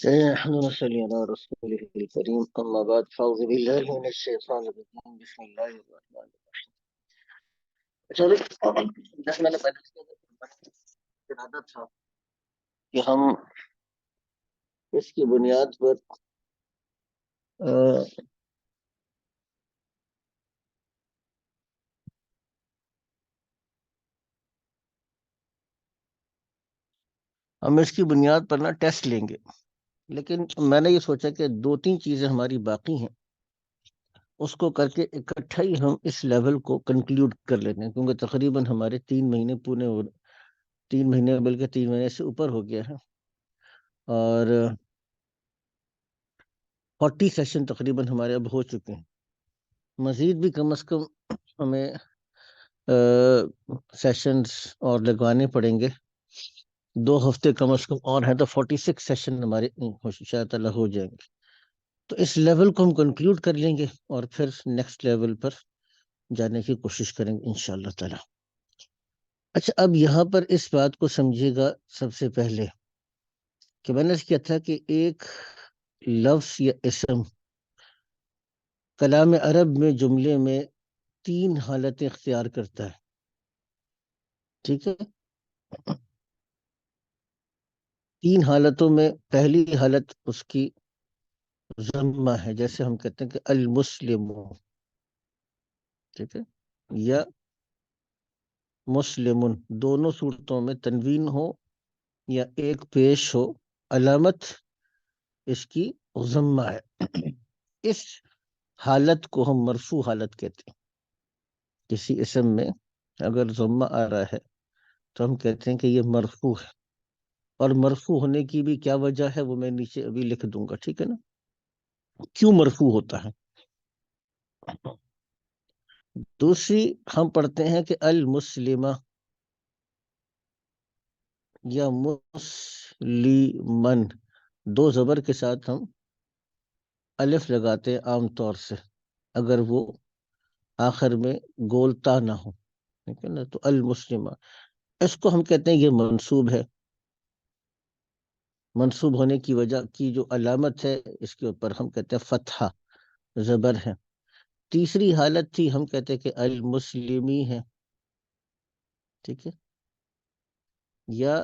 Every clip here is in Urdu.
نحن نصلي على رسوله الكريم أما بعد فأعوذ بالله من الشيطان الرجيم بسم الله الرحمن الرحيم. چلو جیسے میں نے پہلے ارادہ تھا کہ ہم اس کی بنیاد پر نا ٹیسٹ لیں گے، لیکن میں نے یہ سوچا کہ 2-3 چیزیں ہماری باقی ہیں، اس کو کر کے اکٹھا ہی ہم اس لیول کو کنکلیوڈ کر لیتے ہیں، کیونکہ تقریباً ہمارے 3 مہینے پورے 3 مہینے بلکہ 3 مہینے سے اوپر ہو گیا ہے، اور 40 سیشن تقریباً ہمارے اب ہو چکے ہیں. مزید بھی کم از کم ہمیں سیشنز اور لگوانے پڑیں گے، 2 ہفتے کم از کم اور ہیں، تو 46 سیشن ہمارے شاید اللہ ہو جائیں گے. تو اس لیول کو ہم کنکلیوڈ کر لیں گے اور پھر نیکسٹ لیول پر جانے کی کوشش کریں گے انشاءاللہ تعالی. اچھا، اب یہاں پر اس بات کو سمجھے گا سب سے پہلے کہ میں نے کیا تھا کہ ایک لفظ یا اسم کلام عرب میں جملے میں 3 حالتیں اختیار کرتا ہے. ٹھیک ہے، 3 حالتوں میں پہلی حالت اس کی ضمہ ہے، جیسے ہم کہتے ہیں کہ المسلم، ٹھیک ہے، یا مسلمن. دونوں صورتوں میں تنوین ہو یا ایک پیش ہو، علامت اس کی ضمہ ہے. اس حالت کو ہم مرفوع حالت کہتے ہیں. کسی اسم میں اگر ضمہ آ رہا ہے تو ہم کہتے ہیں کہ یہ مرفوع ہے، اور مرفوع ہونے کی بھی کیا وجہ ہے وہ میں نیچے ابھی لکھ دوں گا، ٹھیک ہے نا، کیوں مرفوع ہوتا ہے. دوسری ہم پڑھتے ہیں کہ المسلمہ یا مسلمن، 2 زبر کے ساتھ ہم الف لگاتے ہیں عام طور سے، اگر وہ آخر میں گولتا نہ ہو، ٹھیک ہے نا. تو المسلمہ، اس کو ہم کہتے ہیں یہ منصوب ہے. منصوب ہونے کی وجہ کی جو علامت ہے اس کے اوپر ہم کہتے ہیں فتحہ، زبر ہے. تیسری حالت تھی، ہم کہتے ہیں کہ المسلمی ہے، ٹھیک ہے، یا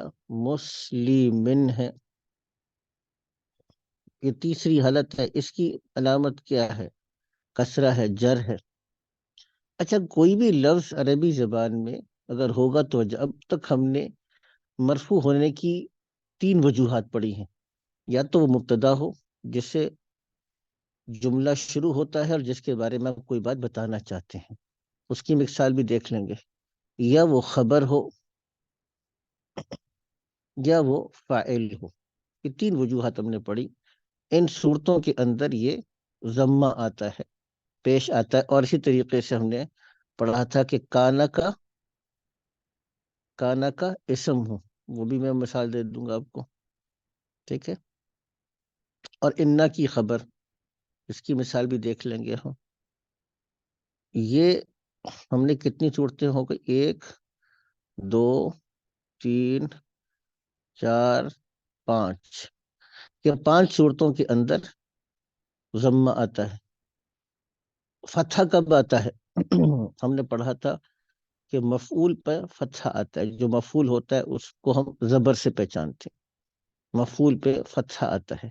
مسلمن ہے. یہ تیسری حالت ہے، اس کی علامت کیا ہے؟ کسرہ ہے، جر ہے. اچھا، کوئی بھی لفظ عربی زبان میں اگر ہوگا تو اب تک ہم نے مرفوع ہونے کی 3 وجوہات پڑھی ہیں. یا تو وہ مبتدا ہو جس سے جملہ شروع ہوتا ہے اور جس کے بارے میں آپ کوئی بات بتانا چاہتے ہیں، اس کی مثال بھی دیکھ لیں گے. یا وہ خبر ہو یا وہ فاعل ہو. یہ 3 وجوہات ہم نے پڑھی. ان صورتوں کے اندر یہ ضمہ آتا ہے، پیش آتا ہے. اور اسی طریقے سے ہم نے پڑھا تھا کہ کانا کا اسم ہو، وہ بھی میں مثال دے دوں گا آپ کو، ٹھیک ہے. اور انا کی خبر، اس کی مثال بھی دیکھ لیں گے ہم. یہ ہم نے کتنی صورتیں ہو گئی؟ 1 2 3 4 5، یہ 5 صورتوں کے اندر ضمہ آتا ہے. فتحہ کب آتا ہے؟ ہم نے پڑھا تھا کہ مفعول پہ فتحہ آتا ہے. جو مفعول ہوتا ہے اس کو ہم زبر سے پہچانتے ہیں، مفعول پہ فتحہ آتا ہے.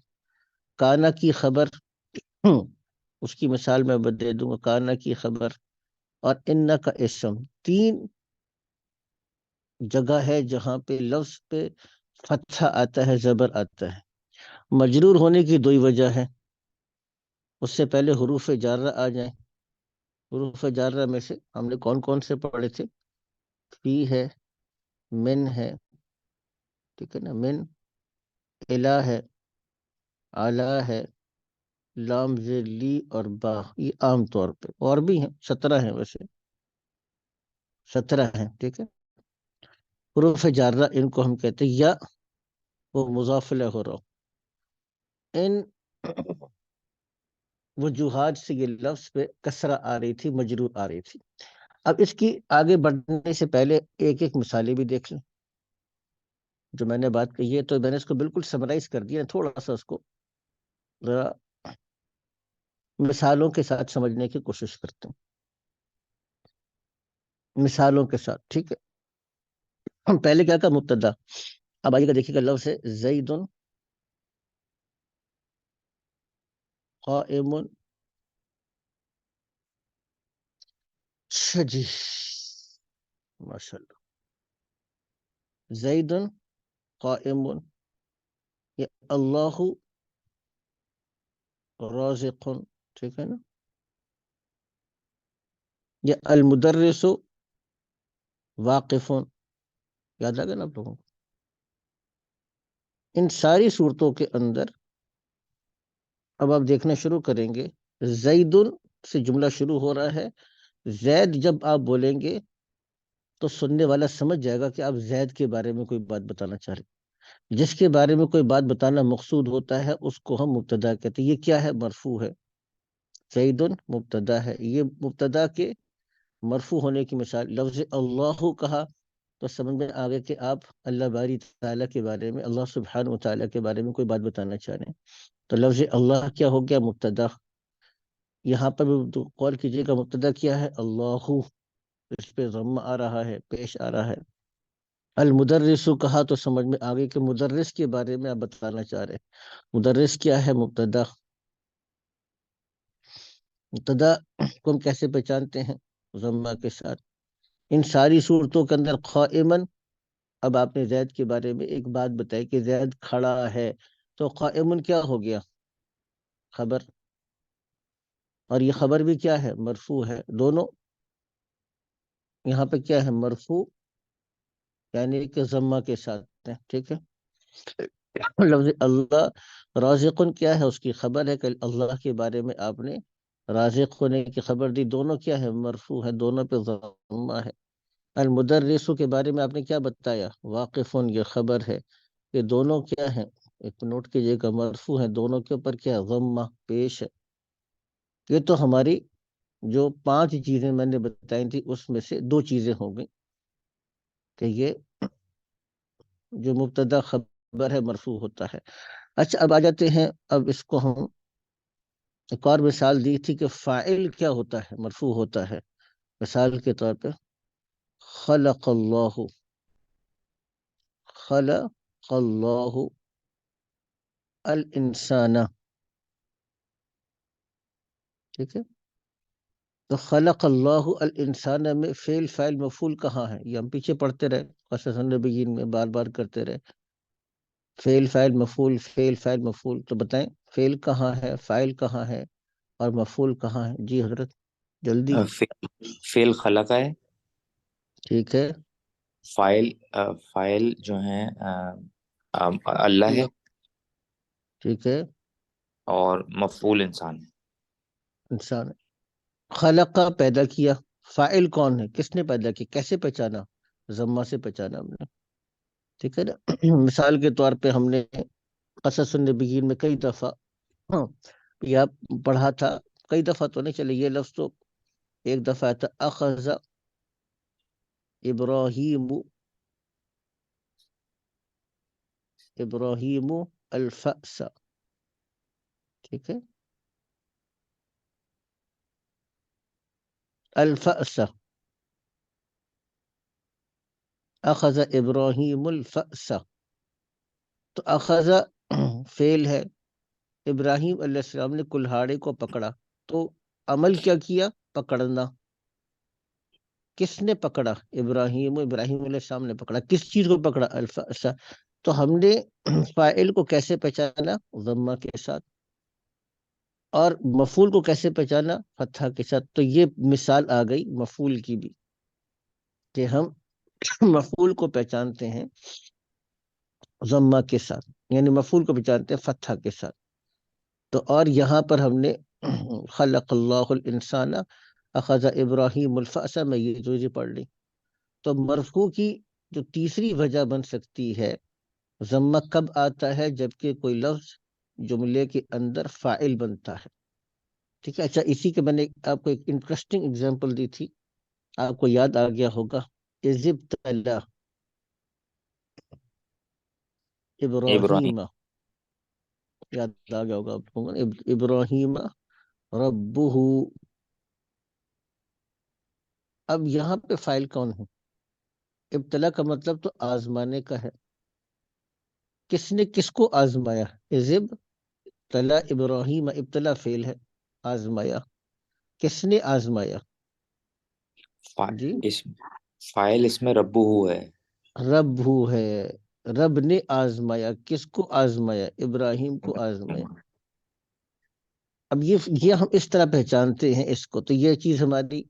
کانا کی خبر، اس کی مثال میں دے دوں گا، کانا کی خبر اور انا کا اسم. 3 جگہ ہے جہاں پہ لفظ پہ فتحہ آتا ہے، زبر آتا ہے. مجرور ہونے کی 2 وجہ ہے. اس سے پہلے حروف جارہ آ جائیں. حروف جارہ میں سے ہم نے کون کون سے پڑھے تھے؟ فی ہے، من ہے، ٹھیک ہے نا، من، الہ ہے، اعلی ہے، لام زیر لی اور با. یہ عام طور پہ، اور بھی ہیں، 17 ہیں، ویسے 17 ہیں، ٹھیک ہے. حروف جارہ ان کو ہم کہتے ہیں، یا وہ مضاف الیہ ہو رہا. ان وجوہات سے یہ لفظ پہ کسرہ آ رہی تھی، مجرور آ رہی تھی. اب اس کی آگے بڑھنے سے پہلے ایک ایک مثالیں بھی دیکھ لیں. جو میں نے بات کہی ہے، تو میں نے اس کو بالکل سمرائز کر دیا، تھوڑا سا اس کو ذرا مثالوں کے ساتھ سمجھنے کی کوشش کرتے ہیں، مثالوں کے ساتھ، ٹھیک ہے؟ ہم پہلے کیا کہا؟ مبتدا. اب آئیے گا، دیکھیے گا لفظ ہے زید قائم. اچھا جی، ماشاء اللہ. زید قائم، یا اللہ رازق، ٹھیک ہے نا؟ یا المدرس واقف. یاد آ گیا نا آپ لوگوں کو؟ ان ساری صورتوں کے اندر اب آپ دیکھنا شروع کریں گے، زید سے جملہ شروع ہو رہا ہے. زید جب آپ بولیں گے تو سننے والا سمجھ جائے گا کہ آپ زید کے بارے میں کوئی بات بتانا چاہ رہے ہیں. جس کے بارے میں کوئی بات بتانا مقصود ہوتا ہے اس کو ہم مبتدا کہتے ہیں. یہ کیا ہے؟ مرفوع ہے. زید مبتدا ہے. یہ مبتدا کے مرفوع ہونے کی مثال، لفظ اللہ کہا تو سمجھ میں آ گیا کہ آپ اللہ باری تعالیٰ کے بارے میں، اللہ سبحانہ و تعالیٰ کے بارے میں کوئی بات بتانا چاہ رہے ہیں. تو لفظ اللہ کیا ہو گیا؟ مبتدا. یہاں پر بھی قول کیجیے گا مبتدا کیا ہے؟ اللہ. اس پہ ضم آ رہا ہے، پیش آ رہا ہے. المدرس کہا تو سمجھ میں آ گئی کہ مدرس کے بارے میں آپ بتانا چاہ رہے ہیں. مدرس کیا ہے؟ مبتدا. مبتدا کو ہم کیسے پہچانتے ہیں؟ ضمہ کے ساتھ. ان ساری صورتوں کے اندر قائمن. اب آپ نے زید کے بارے میں ایک بات بتائی کہ زید کھڑا ہے، تو قائمن کیا ہو گیا؟ خبر. اور یہ خبر بھی کیا ہے؟ مرفوع ہے. دونوں یہاں پہ کیا ہے؟ مرفوع، یعنی کہ ضمہ کے ساتھ ہے، ٹھیک ہے؟ لفظ اللہ رازقن کیا ہے؟ اس کی خبر ہے کہ اللہ کے بارے میں آپ نے رازق ہونے کی خبر دی. دونوں کیا ہے؟ مرفوع ہے. دونوں پہ ضمہ ہے. المدرس کے بارے میں آپ نے کیا بتایا؟ واقفن، یہ خبر ہے. یہ دونوں کیا ہیں؟ ایک نوٹ کیجیے گا، مرفوع ہے. دونوں کے اوپر کیا ہے؟ ضمہ پیش ہے. یہ تو ہماری جو 5 چیزیں میں نے بتائی تھی اس میں سے 2 چیزیں ہوں گئی کہ یہ جو مبتدا خبر ہے مرفوع ہوتا ہے. اچھا، اب آ جاتے ہیں، اب اس کو ہم ایک اور مثال دی تھی کہ فاعل کیا ہوتا ہے؟ مرفوع ہوتا ہے. مثال کے طور پہ خلق اللہ، خلق اللہ الانسان، ٹھیک ہے؟ تو خلق اللہ الانسان میں فعل فاعل مفعول کہاں ہے؟ یہ ہم پیچھے پڑھتے رہے، قصص النبیین میں بار بار کرتے رہے. فعل فاعل مفعول، فعل فاعل مفعول. تو بتائیں فعل کہاں ہے، فاعل کہاں ہے، اور مفعول کہاں ہے؟ جی حضرت جلدی. فعل خلق ہے. ٹھیک ہے. فائل فائل جو ہیں اللہ ہے. ٹھیک ہے. اور مفعول انسان ہے. انسان. خلق پیدا کیا. فاعل کون ہے؟ کس نے پیدا کیا؟ کیسے پہچانا؟ ضمہ سے پہچانا ہم نے، ٹھیک ہے نا؟ مثال کے طور پہ ہم نے قصص النبیین میں کئی دفعہ یہ پڑھا تھا. کئی دفعہ تو نہیں، چلے یہ لفظ تو ایک دفعہ تھا. اخذ ابراہیم، ابراہیم الفأس، ٹھیک ہے؟ الفأس، اخذ ابراہیم الفأس. تو اخذ فعل ہے. ابراہیم علیہ السلام نے کلہاڑے کو پکڑا. تو عمل کیا کیا؟ پکڑنا. کس نے پکڑا؟ ابراہیم علیہ السلام نے پکڑا. کس چیز کو پکڑا؟ الفأس. تو ہم نے فاعل کو کیسے پہچانا؟ ضمہ کے ساتھ. اور مفعول کو کیسے پہچانا؟ فتحہ کے ساتھ. تو یہ مثال آ گئی مفعول کی بھی، کہ ہم مفعول کو پہچانتے ہیں ضمہ کے ساتھ، یعنی مفعول کو پہچانتے ہیں فتحہ کے ساتھ. تو اور یہاں پر ہم نے خلق اللہ الانسان اخذ ابراہیم الفأس میں یہ جو پڑھ لی. تو مرفوع کی جو تیسری وجہ بن سکتی ہے، ضمہ کب آتا ہے؟ جبکہ کوئی لفظ جملے کے اندر فاعل بنتا ہے، ٹھیک ہے؟ اچھا، اسی کے میں نے آپ کو ایک انٹرسٹنگ اگزامپل دی تھی، آپ کو یاد آ گیا ہوگا. اذ ابتلا، ابراہیم. ابراہیم، یاد آ گیا ہوگا آپ لوگوں کو، ابراہیم ربہ. اب یہاں پہ فائل کون ہے؟ ابتلا کا مطلب تو آزمانے کا ہے. کس نے کس کو آزمایا؟ اذب تلا ابراہیم، ابتلا فعل ہے، آزمایا. کس نے آزمایا؟ جی، اس فائل اس میں ربو ہے. رب ہو ہے. رب نے آزمایا، کس کو آزمایا؟ ابراہیم کو آزمایا. اب یہ ہم اس طرح پہچانتے ہیں اس کو، تو یہ چیز ہماری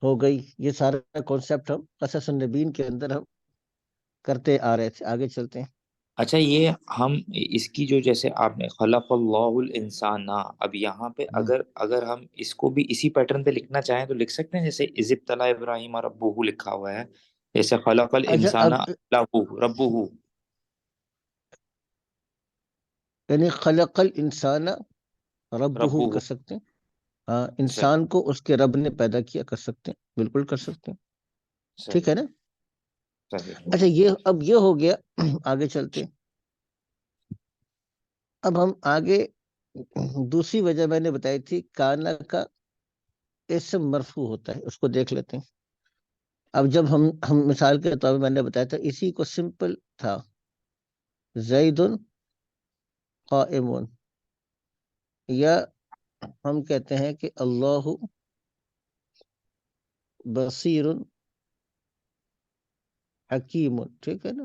ہو گئی. یہ سارا کانسیپٹ ہم قصص النبیین کے اندر ہم کرتے آ رہے تھے. آگے چلتے ہیں. اچھا، یہ ہم اس کی جو جیسے آپ نے خلق اللہ الانسان، اب یہاں پہ ہم، اگر ہم اس کو بھی اسی پیٹرن پہ لکھنا چاہیں تو لکھ سکتے ہیں، جیسے اذ ابتلی ابراہیم ربہ لکھا ہوا ہے، جیسے خلق اچھا الانسان اب ربہ. یعنی خلق الانسان ربہ ربہ کر سکتے ہیں. ہاں، صحیح. انسان کو اس کے رب نے پیدا کیا، کر سکتے ہیں، بالکل کر سکتے ہیں. ٹھیک صحیح. ہے نا؟ صحیح. اچھا، اب یہ ہو گیا. آگے چلتے ہیں. اب ہم آگے دوسری وجہ میں نے بتائی تھی، کانا کا اسم مرفوع ہوتا ہے، اس کو دیکھ لیتے ہیں. اب جب ہم مثال کے طور پہ میں نے بتایا تھا، اسی کو سمپل تھا، زید قائم، یا ہم کہتے ہیں کہ اللہ بصیر حکیم. ٹھیک ہے نا؟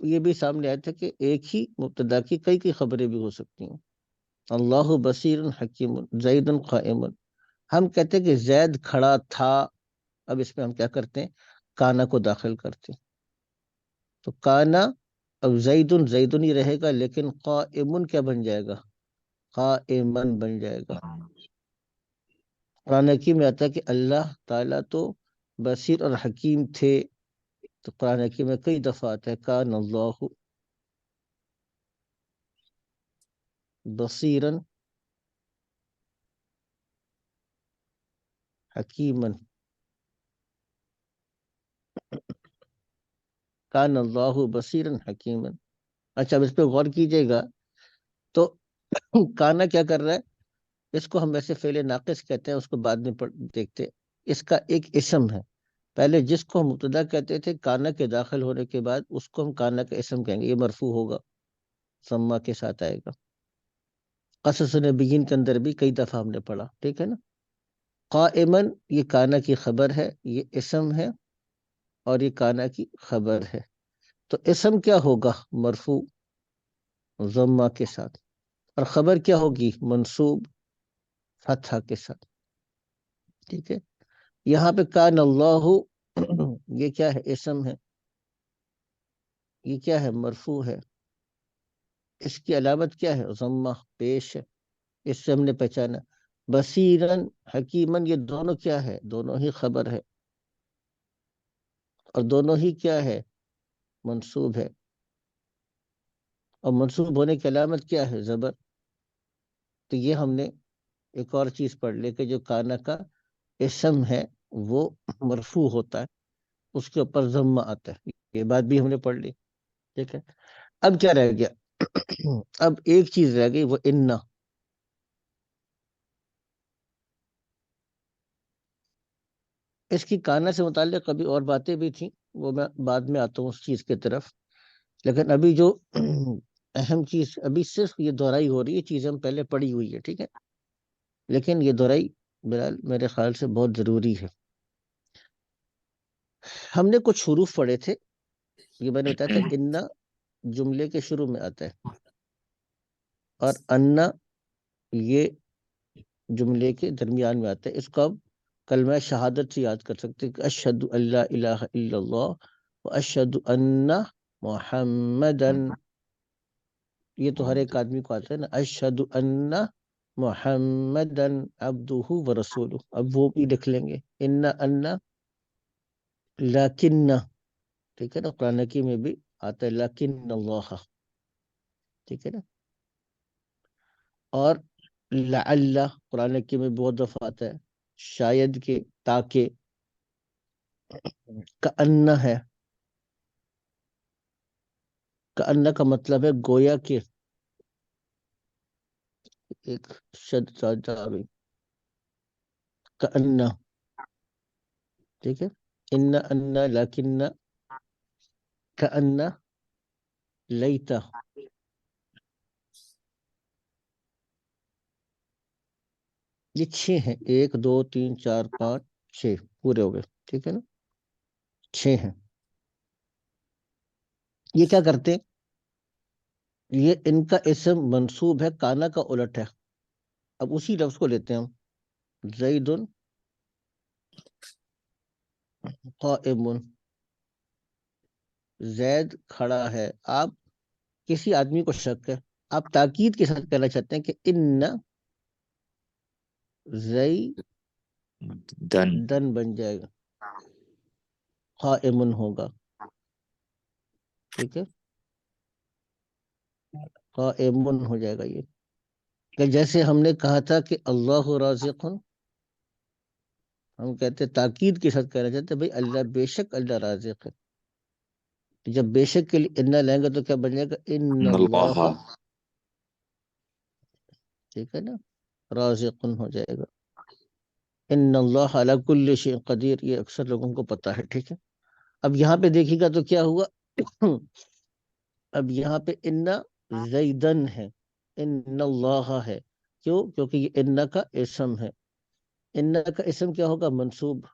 یہ بھی سامنے آیا تھا کہ ایک ہی مبتدا کی کئی خبریں بھی ہو سکتی ہیں. اللہ بصیر حکیم، زید قائم. ہم کہتے ہیں کہ زید کھڑا تھا. اب اس میں ہم کیا کرتے ہیں؟ کانا کو داخل کرتے ہیں. تو کانا، اب زیدن ہی رہے گا، لیکن قائمن کیا بن جائے گا؟ قائمن بن جائے گا. قرآن حکیم میں آتا ہے کہ اللہ تعالیٰ تو بصیر اور حکیم تھے. تو قرآن حکیم میں کئی دفعہ آتا ہے کان اللہ بصیرن حکیمن. کان اللہ بصیرن حکیمن. اچھا، اب اس پہ غور کیجئے گا تو کانا کیا کر رہا ہے؟ اس کو ہم ویسے فعل ناقص کہتے ہیں، اس کو بعد میں دیکھتے. اس کا ایک اسم ہے. پہلے جس کو ہم مبتدا کہتے تھے، کانا کے داخل ہونے کے بعد اس کو ہم کانا کا اسم کہیں گے. یہ مرفوع ہوگا، سما کے ساتھ آئے گا. قصص نبیین کے اندر بھی کئی دفعہ ہم نے پڑھا. ٹھیک ہے نا؟ قائمن، یہ کانا کی خبر ہے، یہ اسم ہے، اور یہ کانا کی خبر ہے. تو اسم کیا ہوگا؟ مرفوع ضمہ کے ساتھ. اور خبر کیا ہوگی؟ منصوب فتحہ کے ساتھ. ٹھیک ہے؟ یہاں پہ کان اللہ، یہ کیا ہے؟ اسم ہے. یہ کیا ہے؟ مرفوع ہے. اس کی علامت کیا ہے؟ ضمہ پیش ہے. اس سے ہم نے پہچانا. بصیرن حکیمن، یہ دونوں کیا ہے؟ دونوں ہی خبر ہے، اور دونوں ہی کیا ہے؟ منصوب ہے. اور منصوب ہونے کی علامت کیا ہے؟ زبر. تو یہ ہم نے ایک اور چیز پڑھ لی کہ جو کانا کا اسم ہے وہ مرفوع ہوتا ہے، اس کے اوپر ضمہ آتا ہے. یہ بات بھی ہم نے پڑھ لی. ٹھیک ہے؟ اب کیا رہ گیا؟ اب ایک چیز رہ گئی، وہ انا. اس کی کانا سے متعلق کبھی اور باتیں بھی تھیں، وہ میں بعد میں آتا ہوں اس چیز کی طرف. لیکن ابھی جو اہم چیز، ابھی صرف یہ دہرائی ہو رہی ہے، چیزیں ہم پہلے پڑھی ہوئی ہے. ٹھیک ہے؟ لیکن یہ دہرائی بلال میرے خیال سے بہت ضروری ہے. ہم نے کچھ حروف پڑھے تھے. یہ میں نے بتایا تھا انا جملے کے شروع میں آتا ہے، اور انا یہ جملے کے درمیان میں آتا ہے. اس کو اب کلمہ شہادت سے یاد کر سکتے ہیں کہ اشہد ان لا الہ الا اللہ و اشہد ان محمدن. یہ تو ہر ایک آدمی کو آتا ہے نا، اشہد ان محمدن عبدہ و رسولہ. اب وہ بھی لکھ لیں گے، ان لیکن. ٹھیک ہے نا؟ قرآن کی میں بھی آتا ہے لیکن اللہ. ٹھیک ہے نا؟ اور لعل قرآن کی میں بہت دفعہ آتا ہے، شاید کہ، تاکہ. کأن ہے. کأن کا مطلب ہے گویا کہ، ایک شد زیادہ بھی، کأن، ٹھیک ہے، ان لیکن، کأن، لیتا، یہ 6 ہیں، 1 2 3 4 5 6 پورے ہو گئے، ٹھیک ہے نا، 6 ہیں. یہ کیا کرتے ہیں؟ یہ ان کا اسم منصوب ہے، کانا کا الٹ ہے. اب اسی لفظ کو لیتے ہیں ہم، زید قائم، زید کھڑا ہے. آپ کسی آدمی کو شک ہے، آپ تاکید کے ساتھ کہنا چاہتے ہیں کہ ان دن زیدن بن جائے گا، قائم ہوگا، ٹھیک ہے، قائم ہو جائے گا. یہ کہ جیسے ہم نے کہا تھا کہ اللہ رازق، ہم کہتے ہیں تاکید کے ساتھ کہنا چاہتے ہیں بھائی اللہ، بے شک اللہ رازق ہے. تو جب بے شک کے لیے ان لیں گے تو کیا بن جائے گا؟ ان اللہ. اللہ، ٹھیک ہے نا، رازق ہو جائے گا. ان اللہ علی کل شیء قدیر، یہ اکثر لوگوں کو پتا ہے، ٹھیک ہے. اب یہاں پہ دیکھیے گا تو کیا ہوا؟ اب یہاں پہ ان زیدن ہے، ان اللہ ہے. کیوں؟ کیونکہ یہ ان کا اسم ہے. ان کا اسم کیا ہوگا؟ منصوب.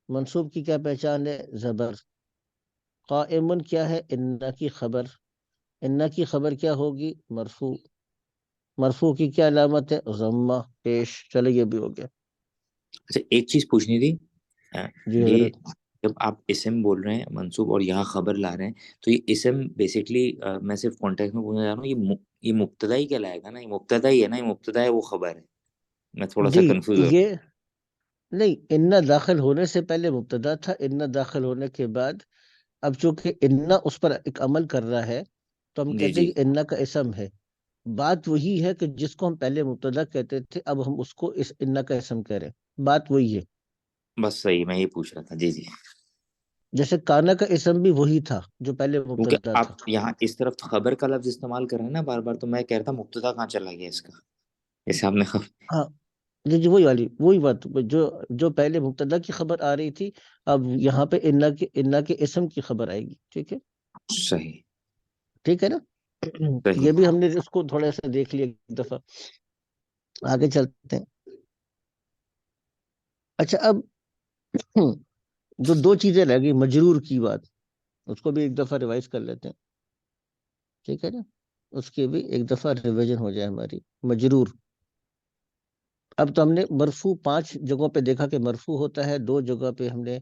منصوب کی کیا پہچان ہے؟ زبر. قائمن کیا ہے؟ ان کی خبر. ان کی خبر کیا ہوگی؟ مرفوع. مرفوع کی کیا علامت ہے؟ ضمہ پیش. چلو یہ بھی ہو گیا. اچھا ایک چیز پوچھنی تھی. جی یہ حضرت. جب آپ اسم بول رہے ہیں منصوب اور یہاں خبر لا رہے ہیں تو یہ اسم بیسکلی میں صرف کانٹیکٹ میں پوچھنا چاہ رہا ہوں، یہ مبتدا ہی کہلائے گا نا؟ یہ مبتدا ہی ہے نا؟ یہ مبتدا ہے وہ خبر ہے؟ میں تھوڑا سا جی کنفیوز ہو. یہ نہیں، ان داخل ہونے سے پہلے مبتدا تھا، ان داخل ہونے کے بعد اب چونکہ ان اس پر ایک عمل کر رہا ہے تو ہم جی کہتے جی ہیں کہ ان کا اسم ہے. بات وہی ہے کہ جس کو ہم پہلے مبتدا کہتے تھے اب ہم اس کو اس ان کا اسم کہہ رہے ہیں. بات وہی ہے. بس صحیح میں یہ پوچھ رہا تھا. جی جی. جیسے کانا کا اسم بھی وہی تھا جو پہلے کیونکہ مبتدا آپ تھا. یہاں اس طرف خبر کا لفظ استعمال کر رہے ہیں نا بار بار، تو میں کہہ رہا تھا مبتدا کہاں چلا گیا اس کا؟ جیسے آپ نے ہاں جی جی، وہی بات جو جو پہلے مبتدا کی خبر آ رہی تھی اب یہاں پہ ان کے اسم کی خبر آئے گی. ٹھیک ہے، صحیح ٹھیک ہے نا. یہ صحیح. بھی ہم نے اس کو تھوڑا سا دیکھ لیا ایک دفعہ. آگے چلتے ہیں. اچھا اب جو 2 چیزیں رہ گئی، مجرور کی بات، اس کو بھی ایک دفعہ ریوائز کر لیتے ہیں. ٹھیک ہے نا، اس کی بھی ایک دفعہ ریویژن ہو جائے ہماری. مجرور. اب تو ہم نے مرفوع 5 جگہوں پہ دیکھا کہ مرفوع ہوتا ہے، 2 جگہ پہ ہم نے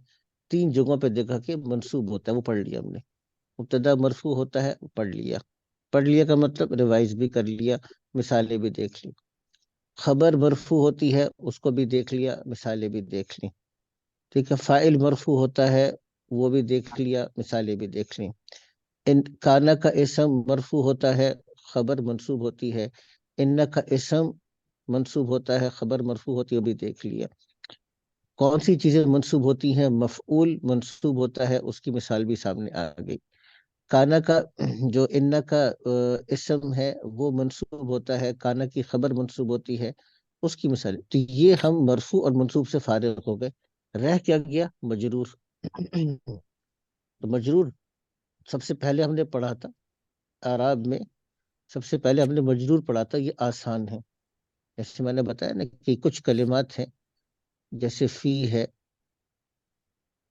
3 جگہوں پہ دیکھا کہ منصوب ہوتا ہے، وہ پڑھ لیا ہم نے. مبتدا مرفوع ہوتا ہے، پڑھ لیا. پڑھ لیا کا مطلب ریوائز بھی کر لیا، مثالیں بھی دیکھ لی. خبر مرفوع ہوتی ہے، اس کو بھی دیکھ لیا، مثالیں بھی دیکھ لی. ٹھیک ہے، فاعل مرفوع ہوتا ہے، وہ بھی دیکھ لیا، مثالیں بھی دیکھ لی. ان کانا کا اسم مرفوع ہوتا ہے، خبر منصوب ہوتی ہے. ان کا اسم منصوب ہوتا ہے، خبر مرفوع ہوتی ہے، وہ بھی دیکھ لیا. کون سی چیزیں منصوب ہوتی ہیں؟ مفعول منصوب ہوتا ہے، اس کی مثال بھی سامنے آ گئی. کانا کا جو ان کا اسم ہے وہ منصوب ہوتا ہے، کانا کی خبر منصوب ہوتی ہے، اس کی مثال. تو یہ ہم مرفوع اور منصوب سے فارغ ہو گئے. رہ کیا گیا؟ مجرور. تو مجرور سب سے پہلے ہم نے پڑھا تھا اعراب میں، سب سے پہلے ہم نے مجرور پڑھا تھا. یہ آسان ہے. جیسے میں نے بتایا نا کہ کچھ کلمات ہیں جیسے فی ہے،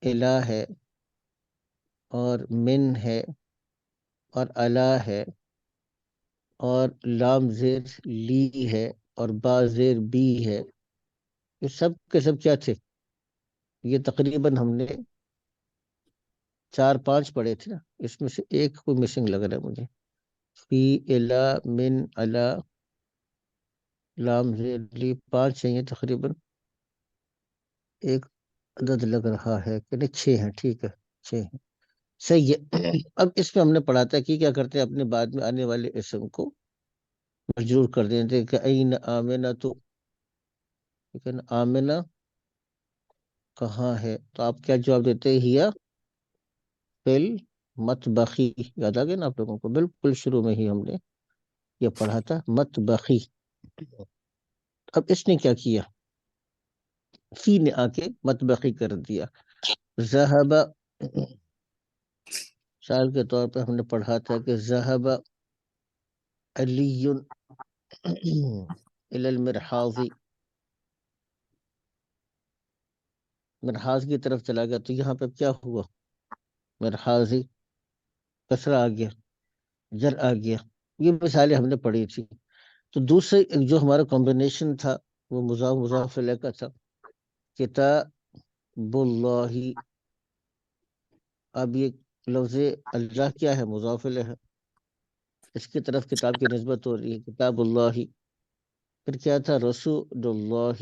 الہ ہے، اور من ہے، اور الا ہے، اور لام زیر لی ہے، اور با زیر بی ہے. یہ سب کے سب کیا تھے؟ یہ تقریباً ہم نے 4 5 پڑھے تھے نا، اس میں سے ایک کوئی مسنگ لگ رہا ہے مجھے. فی، الا، من، الا، لام زیر لی، 5 چاہیے تقریباً. ایک عدد لگ رہا ہے کہ نہیں، 6 ہیں. ٹھیک ہے، 6 ہیں. صحیح ہے. اب اس میں ہم نے پڑھا تھا کہ کیا کرتے ہیں، اپنے بعد میں آنے والے اسم کو مجرور کر دیتے ہیں کہ این آمنہ تو. ٹھیک ہے نا، آمنہ کہاں ہے؟ تو آپ کیا جواب دیتے ہیں؟ ہیا فل مطبخی یاد آ گیا نا آپ لوگوں کو؟ بالکل شروع میں ہی ہم نے یہ پڑھا تھا، مطبخی۔ اب اس نے کیا کیا، فی نے آ کے مطبخی کر دیا۔ ذہب، مثال کے طور پہ ہم نے پڑھا تھا کہ ذہب علی الی المرحاض، مرحاض کی طرف چلا گیا، تو یہاں پہ کیا ہوا، مرحاضی، کسرہ آ گیا، جر آ گیا۔ یہ مثالیں ہم نے پڑھی تھی۔ تو دوسرے ایک جو ہمارا کمبینیشن تھا وہ مضاف مضاف الیہ کا تھا، کتاب اللہ۔ اب یہ لفظ اللہ کیا ہے، مضاف الیہ ہے، اس کی طرف کتاب کی نسبت ہو رہی ہے، کتاب اللہ۔ پھر کیا تھا، رسول اللہ،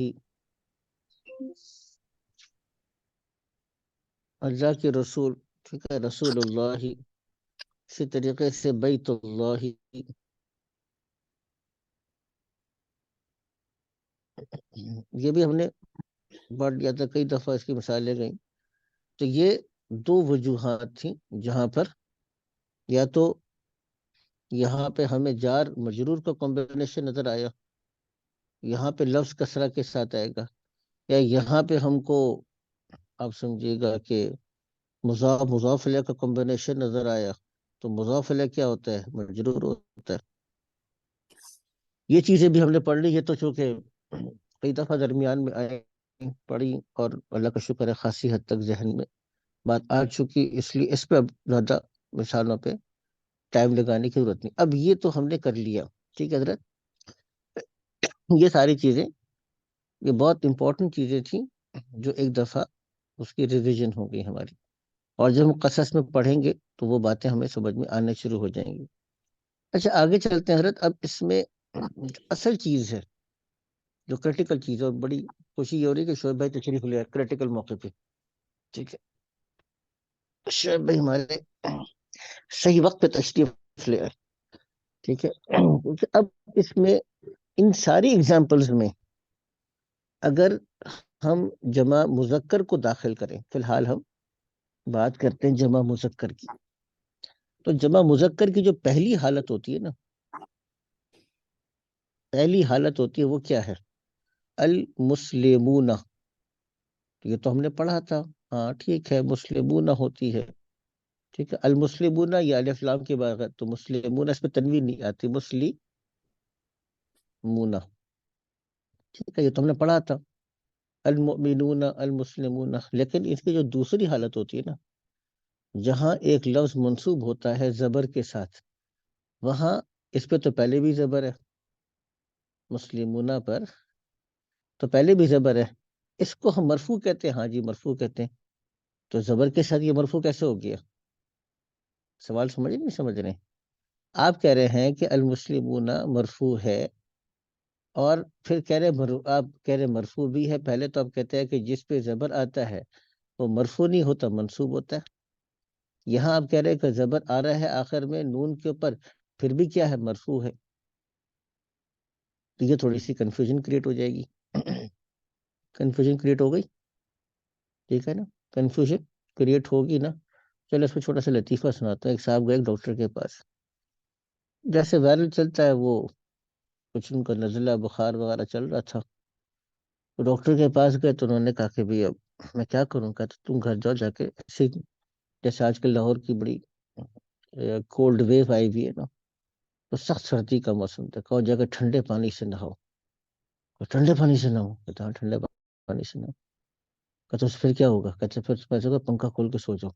اللہ کے رسول، ٹھیک ہے، رسول اللہ۔ اسی طریقے سے بیت اللہ، یہ بھی ہم نے پڑھ لیا تھا، کئی دفعہ اس کی مثالیں گئیں۔ تو یہ دو وجوہات تھیں جہاں پر یا تو یہاں پہ ہمیں جار مجرور کا کمبینیشن نظر آیا، یہاں پہ لفظ کسرہ کے ساتھ آئے گا، یا یہاں پہ ہم کو آپ سمجھیے گا کہ مضاف مضاف الیہ کا کمبینیشن نظر آیا۔ تو مضاف الیہ کیا ہوتا ہے، مجرور ہوتا ہے۔ یہ چیزیں بھی ہم نے پڑھ لی، یہ تو چونکہ کئی دفعہ درمیان میں آئے پڑھی، اور اللہ کا شکر ہے خاصی حد تک ذہن میں بات آ چکی، اس لیے اس پہ اب زیادہ مثالوں پہ ٹائم لگانے کی ضرورت نہیں۔ اب یہ تو ہم نے کر لیا، ٹھیک ہے حضرت، یہ ساری چیزیں، یہ بہت امپورٹنٹ چیزیں تھیں جو ایک دفعہ اس کی ریویژن ہو گئی ہماری، اور جب ہم قصص میں پڑھیں گے تو وہ باتیں ہمیں سمجھ میں آنے شروع ہو جائیں گی۔ اچھا آگے چلتے ہیں حضرت۔ اب اس میں جو اصل چیز ہے، جو کریٹیکل چیز ہے، اور بڑی خوشی یہ ہو رہی ہے کہ شعیب بھائی تشریف لے آئے کریٹیکل موقع پہ، ٹھیک ہے، شعیب بھائی ہمارے صحیح وقت پہ تشریف لے آئے، ٹھیک ہے۔ اب اس میں ان ساری اگزامپلز میں اگر ہم جمع مذکر کو داخل کریں، فی الحال ہم بات کرتے ہیں جمع مذکر کی، تو جمع مذکر کی جو پہلی حالت ہوتی ہے نا، پہلی حالت ہوتی ہے وہ کیا ہے، المسلمون۔ یہ تو ہم نے پڑھا تھا، ہاں ٹھیک ہے، مسلمون ہوتی ہے، ٹھیک ہے، المسلمون یا الف لام کے بغیر، تو مسلمون اس پہ تنوین نہیں آتی، مسلمون، ٹھیک ہے، یہ تو ہم نے پڑھا تھا، المؤمنون المسلمون۔ لیکن اس کی جو دوسری حالت ہوتی ہے نا، جہاں ایک لفظ منصوب ہوتا ہے زبر کے ساتھ، وہاں اس پہ تو پہلے بھی زبر ہے، مسلمون پر تو پہلے بھی زبر ہے، اس کو ہم مرفوع کہتے ہیں، ہاں جی مرفوع کہتے ہیں۔ تو زبر کے ساتھ یہ مرفوع کیسے ہو گیا، سوال سمجھ نہیں سمجھ رہے ہیں؟ آپ کہہ رہے ہیں کہ المسلمون مرفوع ہے، اور پھر کہہ رہے آپ کہہ رہے مرفوع بھی ہے۔ پہلے تو آپ کہتے ہیں کہ جس پہ زبر آتا ہے وہ مرفوع نہیں ہوتا، منصوب ہوتا ہے۔ یہاں آپ کہہ رہے ہیں کہ زبر آ رہا ہے آخر میں نون کے اوپر، پھر بھی کیا ہے، مرفوع ہے۔ تو یہ تھوڑی سی کنفیوژن کریٹ ہو جائے گی، کنفیوژن کریٹ ہو گئی، ٹھیک ہے نا، کنفیوژن کریٹ ہوگی نا۔ چلو اس میں چھوٹا سا لطیفہ سناتا ہوں۔ ایک صاحب گئے ایک ڈاکٹر کے پاس، جیسے وائرل چلتا ہے، وہ کچھ ان کا نزلہ بخار وغیرہ چل رہا تھا، تو ڈاکٹر کے پاس گئے، تو انہوں نے کہا کہ بھی اب میں کیا کروں، کہا تم گھر جاؤ جا کے، ایسے جیسے آج کل لاہور کی بڑی کولڈ ویو آئی ہوئی ہے نا، تو سخت سردی کا موسم تھا، کہو جا کے ٹھنڈے پانی سے نہاؤ، ٹھنڈے پانی سے نہاؤ، کہتا ہاں ٹھنڈے پانی سے نہاؤ، کہتے پھر کیا ہوگا، کہتے پھر پیسے کو پنکھا کھول کے سو جاؤ،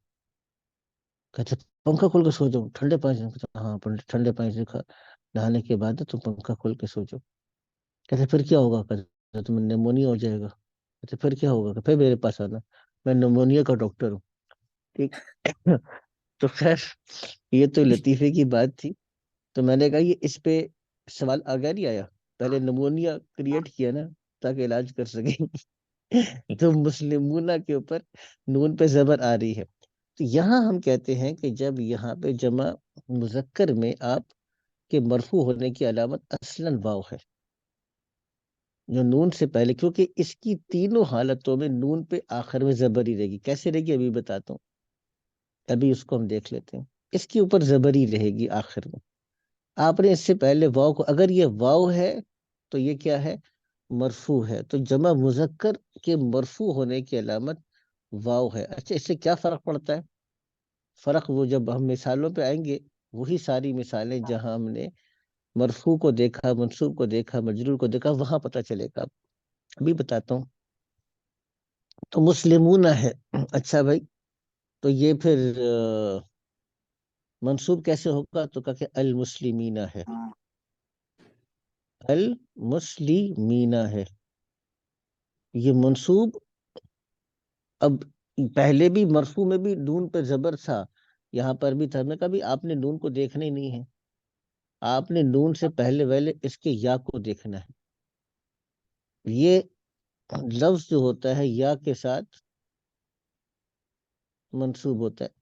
کہتے پنکھا کھول کے سو جاؤ ٹھنڈے پانی سے، کہتا ہاں ٹھنڈے پانی سے نہانے کے بعد تم پنکھا کھول کے سو جاؤ، کہتے پھر کیا ہوگا، کہتے تمہیں نیمونیا ہو جائے گا، کہتے پھر کیا ہوگا، کہ پھر میرے پاس آنا، میں نیمونیا کا ڈاکٹر ہوں، ٹھیک۔ تو خیر یہ تو لطیفے کی بات تھی، تو میں نے کہا یہ اس پہ سوال آگے نہیں آیا، پہلے نمونیا کریٹ کیا نا تاکہ علاج کر سکیں۔ تو مسلمونہ کے اوپر نون پہ زبر آ رہی ہے، تو یہاں ہم کہتے ہیں کہ جب یہاں پہ جمع مذکر میں آپ کے مرفوع ہونے کی علامت اصلاً واو ہے، جو نون سے پہلے، کیونکہ اس کی تینوں حالتوں میں نون پہ آخر میں زبر ہی رہے گی۔ کیسے رہے گی ابھی بتاتا ہوں۔ ابھی اس کو ہم دیکھ لیتے ہیں. اس کے اوپر زبری رہے گی آخر میں. آپ نے اس سے پہلے واو کو، اگر یہ واو ہے تو یہ کیا ہے؟ مرفوع ہے. تو جمع مذکر کے مرفوع ہونے کی علامت واو ہے. اچھا، اس سے کیا فرق پڑتا ہے؟ فرق وہ جب ہم مثالوں پہ آئیں گے، وہی ساری مثالیں جہاں ہم نے مرفوع کو دیکھا، منصوب کو دیکھا، مجرور کو دیکھا، وہاں پتہ چلے گا. ابھی بتاتا ہوں. تو مسلمون ہے. اچھا بھائی، تو یہ پھر منصوب کیسے ہوگا؟ تو کہا کہ المسلمین ہے. المسلمین ہے، یہ منصوب. اب پہلے بھی مرفوع میں بھی نون پہ زبر تھا، یہاں پر بھی تھا. میں کہا بھی آپ نے نون کو دیکھنا ہی نہیں ہے، آپ نے نون سے پہلے ویلے اس کے یا کو دیکھنا ہے. یہ لفظ جو ہوتا ہے یا کے ساتھ منصوب ہوتا ہے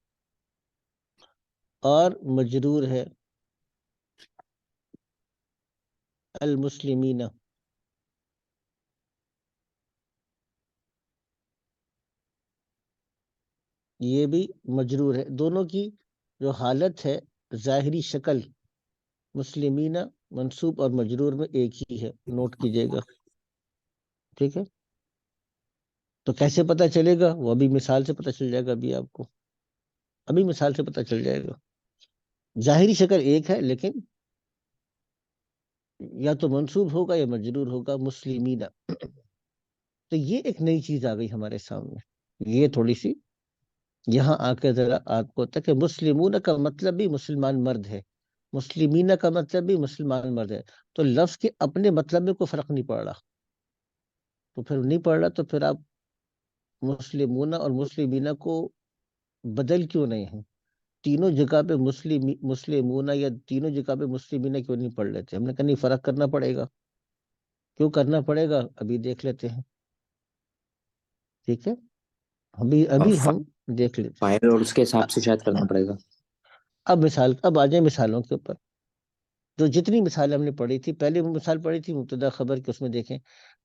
اور مجرور ہے المسلمین. یہ بھی مجرور ہے. دونوں کی جو حالت ہے، ظاہری شکل، مسلمین منصوب اور مجرور میں ایک ہی ہے. نوٹ کیجئے گا. ٹھیک ہے. تو کیسے پتہ چلے گا؟ وہ ابھی مثال سے پتہ چل جائے گا. ابھی آپ کو ابھی مثال سے پتہ چل جائے گا. ظاہری شکل ایک ہے، لیکن یا تو منصوب ہوگا یا مجرور ہوگا. مسلمین. تو یہ ایک نئی چیز آ گئی ہمارے سامنے. یہ تھوڑی سی یہاں آ کے ذرا آپ کو ہوتا ہے کہ مسلمون کا مطلب بھی مسلمان مرد ہے، مسلمین کا مطلب بھی مسلمان مرد ہے. تو لفظ کے اپنے مطلب میں کوئی فرق نہیں پڑ رہا. تو پھر نہیں پڑ رہا تو پھر آپ مسلمون اور مسلمین کو بدل کیوں نہیں ہیں؟ تینوں جگہ پہ مسلمون یا تینوں جگہ پہ مسلمین کیوں نہیں پڑھ لیتے؟ ہم نے کہا نہیں، فرق کرنا پڑے گا. کیوں کرنا پڑے گا؟ ابھی دیکھ لیتے ہیں. ٹھیک ہے، اور ابھی ہم دیکھ لیتے ہیں. فائل اور اس کے حساب سے شاید کرنا پڑے گا. اب آ جائیں مثالوں کے اوپر. جو جتنی مثال ہم نے پڑھی تھی، پہلے وہ مثال پڑھی تھی مبتدا خبر کی، اس میں دیکھیں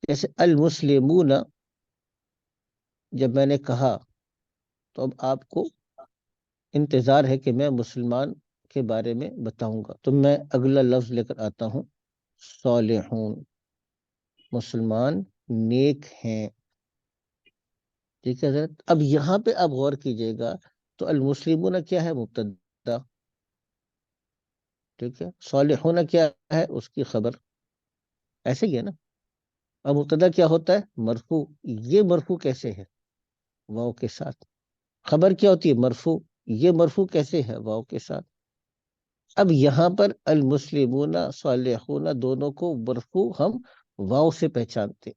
جیسے المسلمون. جب میں نے کہا تو اب آپ کو انتظار ہے کہ میں مسلمان کے بارے میں بتاؤں گا. تو میں اگلا لفظ لے کر آتا ہوں، صالحون. مسلمان نیک ہیں. ٹھیک ہے حضرت. اب یہاں پہ آپ غور کیجئے گا. تو المسلمون کیا ہے؟ مبتدا. ٹھیک ہے. صالحون کیا ہے؟ اس کی خبر. ایسے ہی ہے نا. اب مبتدا کیا ہوتا ہے؟ مرفوع. یہ مرفوع کیسے ہے؟ واو کے ساتھ. خبر کیا ہوتی ہے؟ مرفوع. یہ مرفوع کیسے ہے؟ واو کے ساتھ. اب یہاں پر المسلمون صالحون دونوں کو مرفوع ہم واو سے پہچانتے.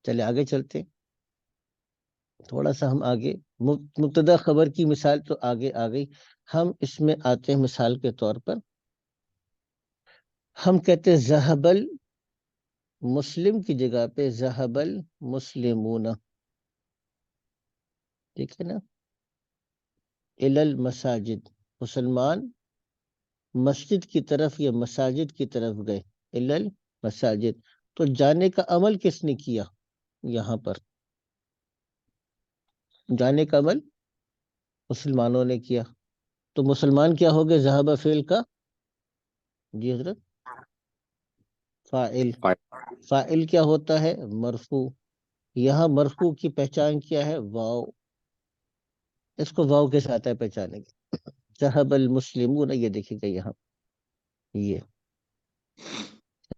چلے آگے چلتے. تھوڑا سا ہم آگے، مبتدا خبر کی مثال تو آگے آ گئی. ہم اس میں آتے ہیں مثال کے طور پر. ہم کہتے ہیں ذهب مسلم کی جگہ پہ ذهب المسلمون. ٹھیک ہے نا. الی المساجد. مسلمان مسجد کی طرف یا مساجد کی طرف گئے. الی المساجد. تو جانے کا عمل کس نے کیا؟ یہاں پر جانے کا عمل مسلمانوں نے کیا. تو مسلمان کیا ہو گئے؟ ذهب فعل کا. جی حضرت. فاعل. فاعل کیا ہوتا ہے؟ مرفوع. یہاں مرفوع کی پہچان کیا ہے؟ واو. اس کو واو کے ساتھ ہے پہچانے گے. ذهب المسلمون. یہ دیکھیے گا یہاں، یہ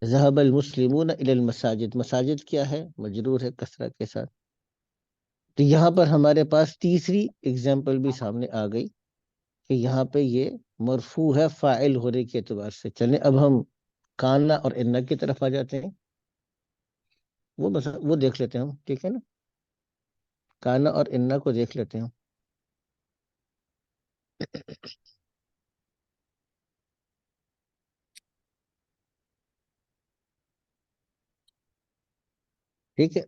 ذهب المسلمون الى المساجد. مساجد کیا ہے؟ مجرور ہے کسرہ کے ساتھ. تو یہاں پر ہمارے پاس تیسری اگزامپل بھی سامنے آ گئی کہ یہاں پہ یہ مرفوع ہے فاعل ہونے کے اعتبار سے. چلیں اب ہم کانا اور انا کی طرف آ جاتے ہیں. وہ دیکھ لیتے ہیں ہم. ٹھیک ہے نا. کانا اور انا کو دیکھ لیتے ہیں. ٹھیک ہے.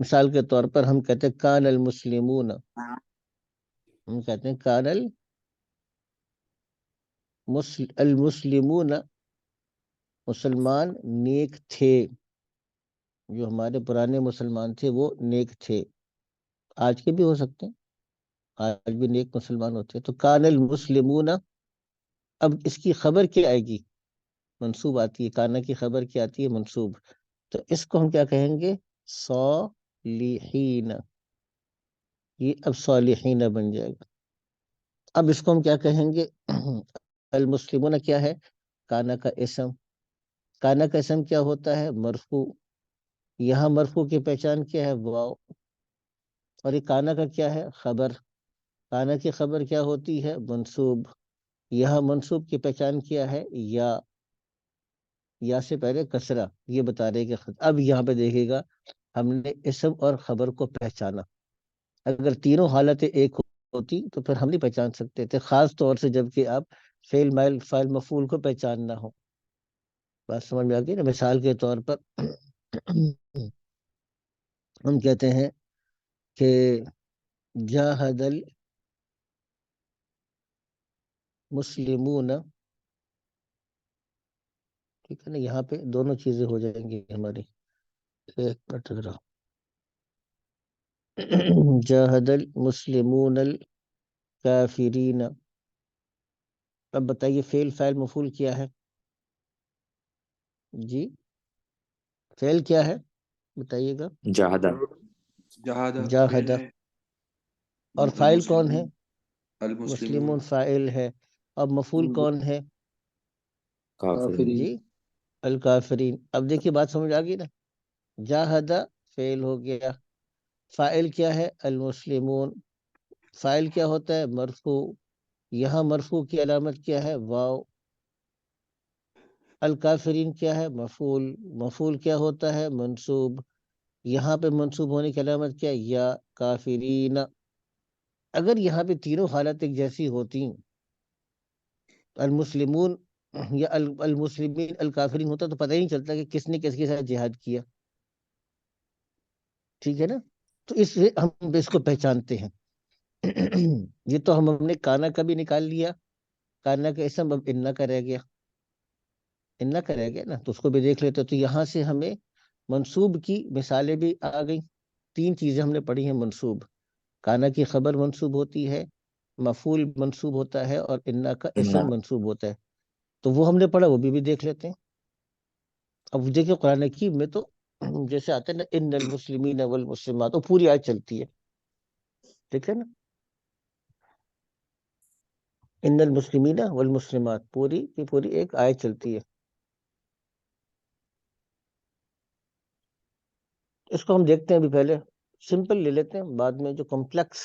مثال کے طور پر ہم کہتے ہیں کان المسلمون. ہم کہتے ہیں کان المسلمون. مسلمان نیک تھے. جو ہمارے پرانے مسلمان تھے وہ نیک تھے. آج کے بھی ہو سکتے ہیں. آج بھی نیک مسلمان ہوتے ہیں. تو کان المسلمون، اب اس کی خبر کیا آئے گی؟ منصوب آتی ہے. کانا کی خبر کیا آتی ہے؟ منصوب. تو اس کو ہم کیا کہیں گے؟ صالحین. یہ اب صالحین بن جائے گا. اب اس کو ہم کیا کہیں گے؟ المسلمون کیا ہے؟ کانا کا اسم. کانا کا اسم کیا ہوتا ہے؟ مرفوع. یہاں مرفوع کی پہچان کیا ہے؟ واو. اور یہ کانا کا کیا ہے؟ خبر. کانا کی خبر کیا ہوتی ہے؟ منصوب. یہاں منصوب کی پہچان کیا ہے؟ یا سے پہلے کسرہ. یہ بتا رہے کہ اب یہاں پہ دیکھے گا ہم نے اسم اور خبر کو پہچانا. اگر تینوں حالتیں ایک ہوتی تو پھر ہم نہیں پہچان سکتے تھے، خاص طور سے جب کہ آپ فعل مفعول کو پہچاننا ہو. بات سمجھ میں آ گئی نا؟ مثال کے طور پر ہم کہتے ہیں کہ جاہد المسلمون. ٹھیک ہے نا؟ یہاں پہ دونوں چیزیں ہو جائیں گی ہماری. ایک منٹ ذرا. جاہد المسلمون الکافرین. اب بتائیے فعل فاعل مفعول کیا ہے؟ جی فعل کیا ہے بتائیے گا؟ جہادہ. جہادہ فعل جاہد. ہے، اور فاعل کون ہے؟ المسلمون مسلمون فاعل ہے. اب مفعول کون ہے؟ کافرین. جی الکافرین. اب دیکھیے بات سمجھ آ گئی نا؟ جاہدہ فعل ہو گیا. فاعل کیا ہے؟ المسلمون. فاعل کیا ہوتا ہے؟ مرفوع. یہاں مرفوع کی علامت کیا ہے؟ واو. الکافرین کیا ہے؟ مفعول. مفعول کیا ہوتا ہے؟ منصوب. یہاں پہ منصوب ہونے کی علامت کیا ہے؟ یا کافرین. اگر یہاں پہ تینوں حالت ایک جیسی ہوتی، المسلمون یا المسلمین الکافرین ہوتا تو پتہ ہی نہیں چلتا کہ کس نے کس کے ساتھ جہاد کیا. ٹھیک ہے نا؟ تو اس سے ہم اس کو پہچانتے ہیں. یہ تو ہم نے کانا کا بھی نکال لیا. کانا کا اسم اب انا کا رہ گیا. انا کا رہ گیا نا، تو اس کو بھی دیکھ لیتے. تو یہاں سے ہمیں منصوب کی مثالیں بھی آ گئی. تین چیزیں ہم نے پڑھی ہیں منصوب. کانا کی خبر منصوب ہوتی ہے، مفعول منصوب ہوتا ہے، اور انا کا اسم منصوب ہوتا ہے. تو وہ ہم نے پڑھا، وہ بھی دیکھ لیتے ہیں. اب دیکھیں قرآن حکیم میں تو جیسے آتے ہیں نا ان المسلمین والمسلمات، تو پوری آیت چلتی ہے. ٹھیک ہے نا؟ ان المسلمین والمسلمات پوری کی پوری ایک آیت چلتی ہے. اس کو ہم دیکھتے ہیں. ابھی پہلے سمپل لے لیتے ہیں، بعد میں جو کمپلیکس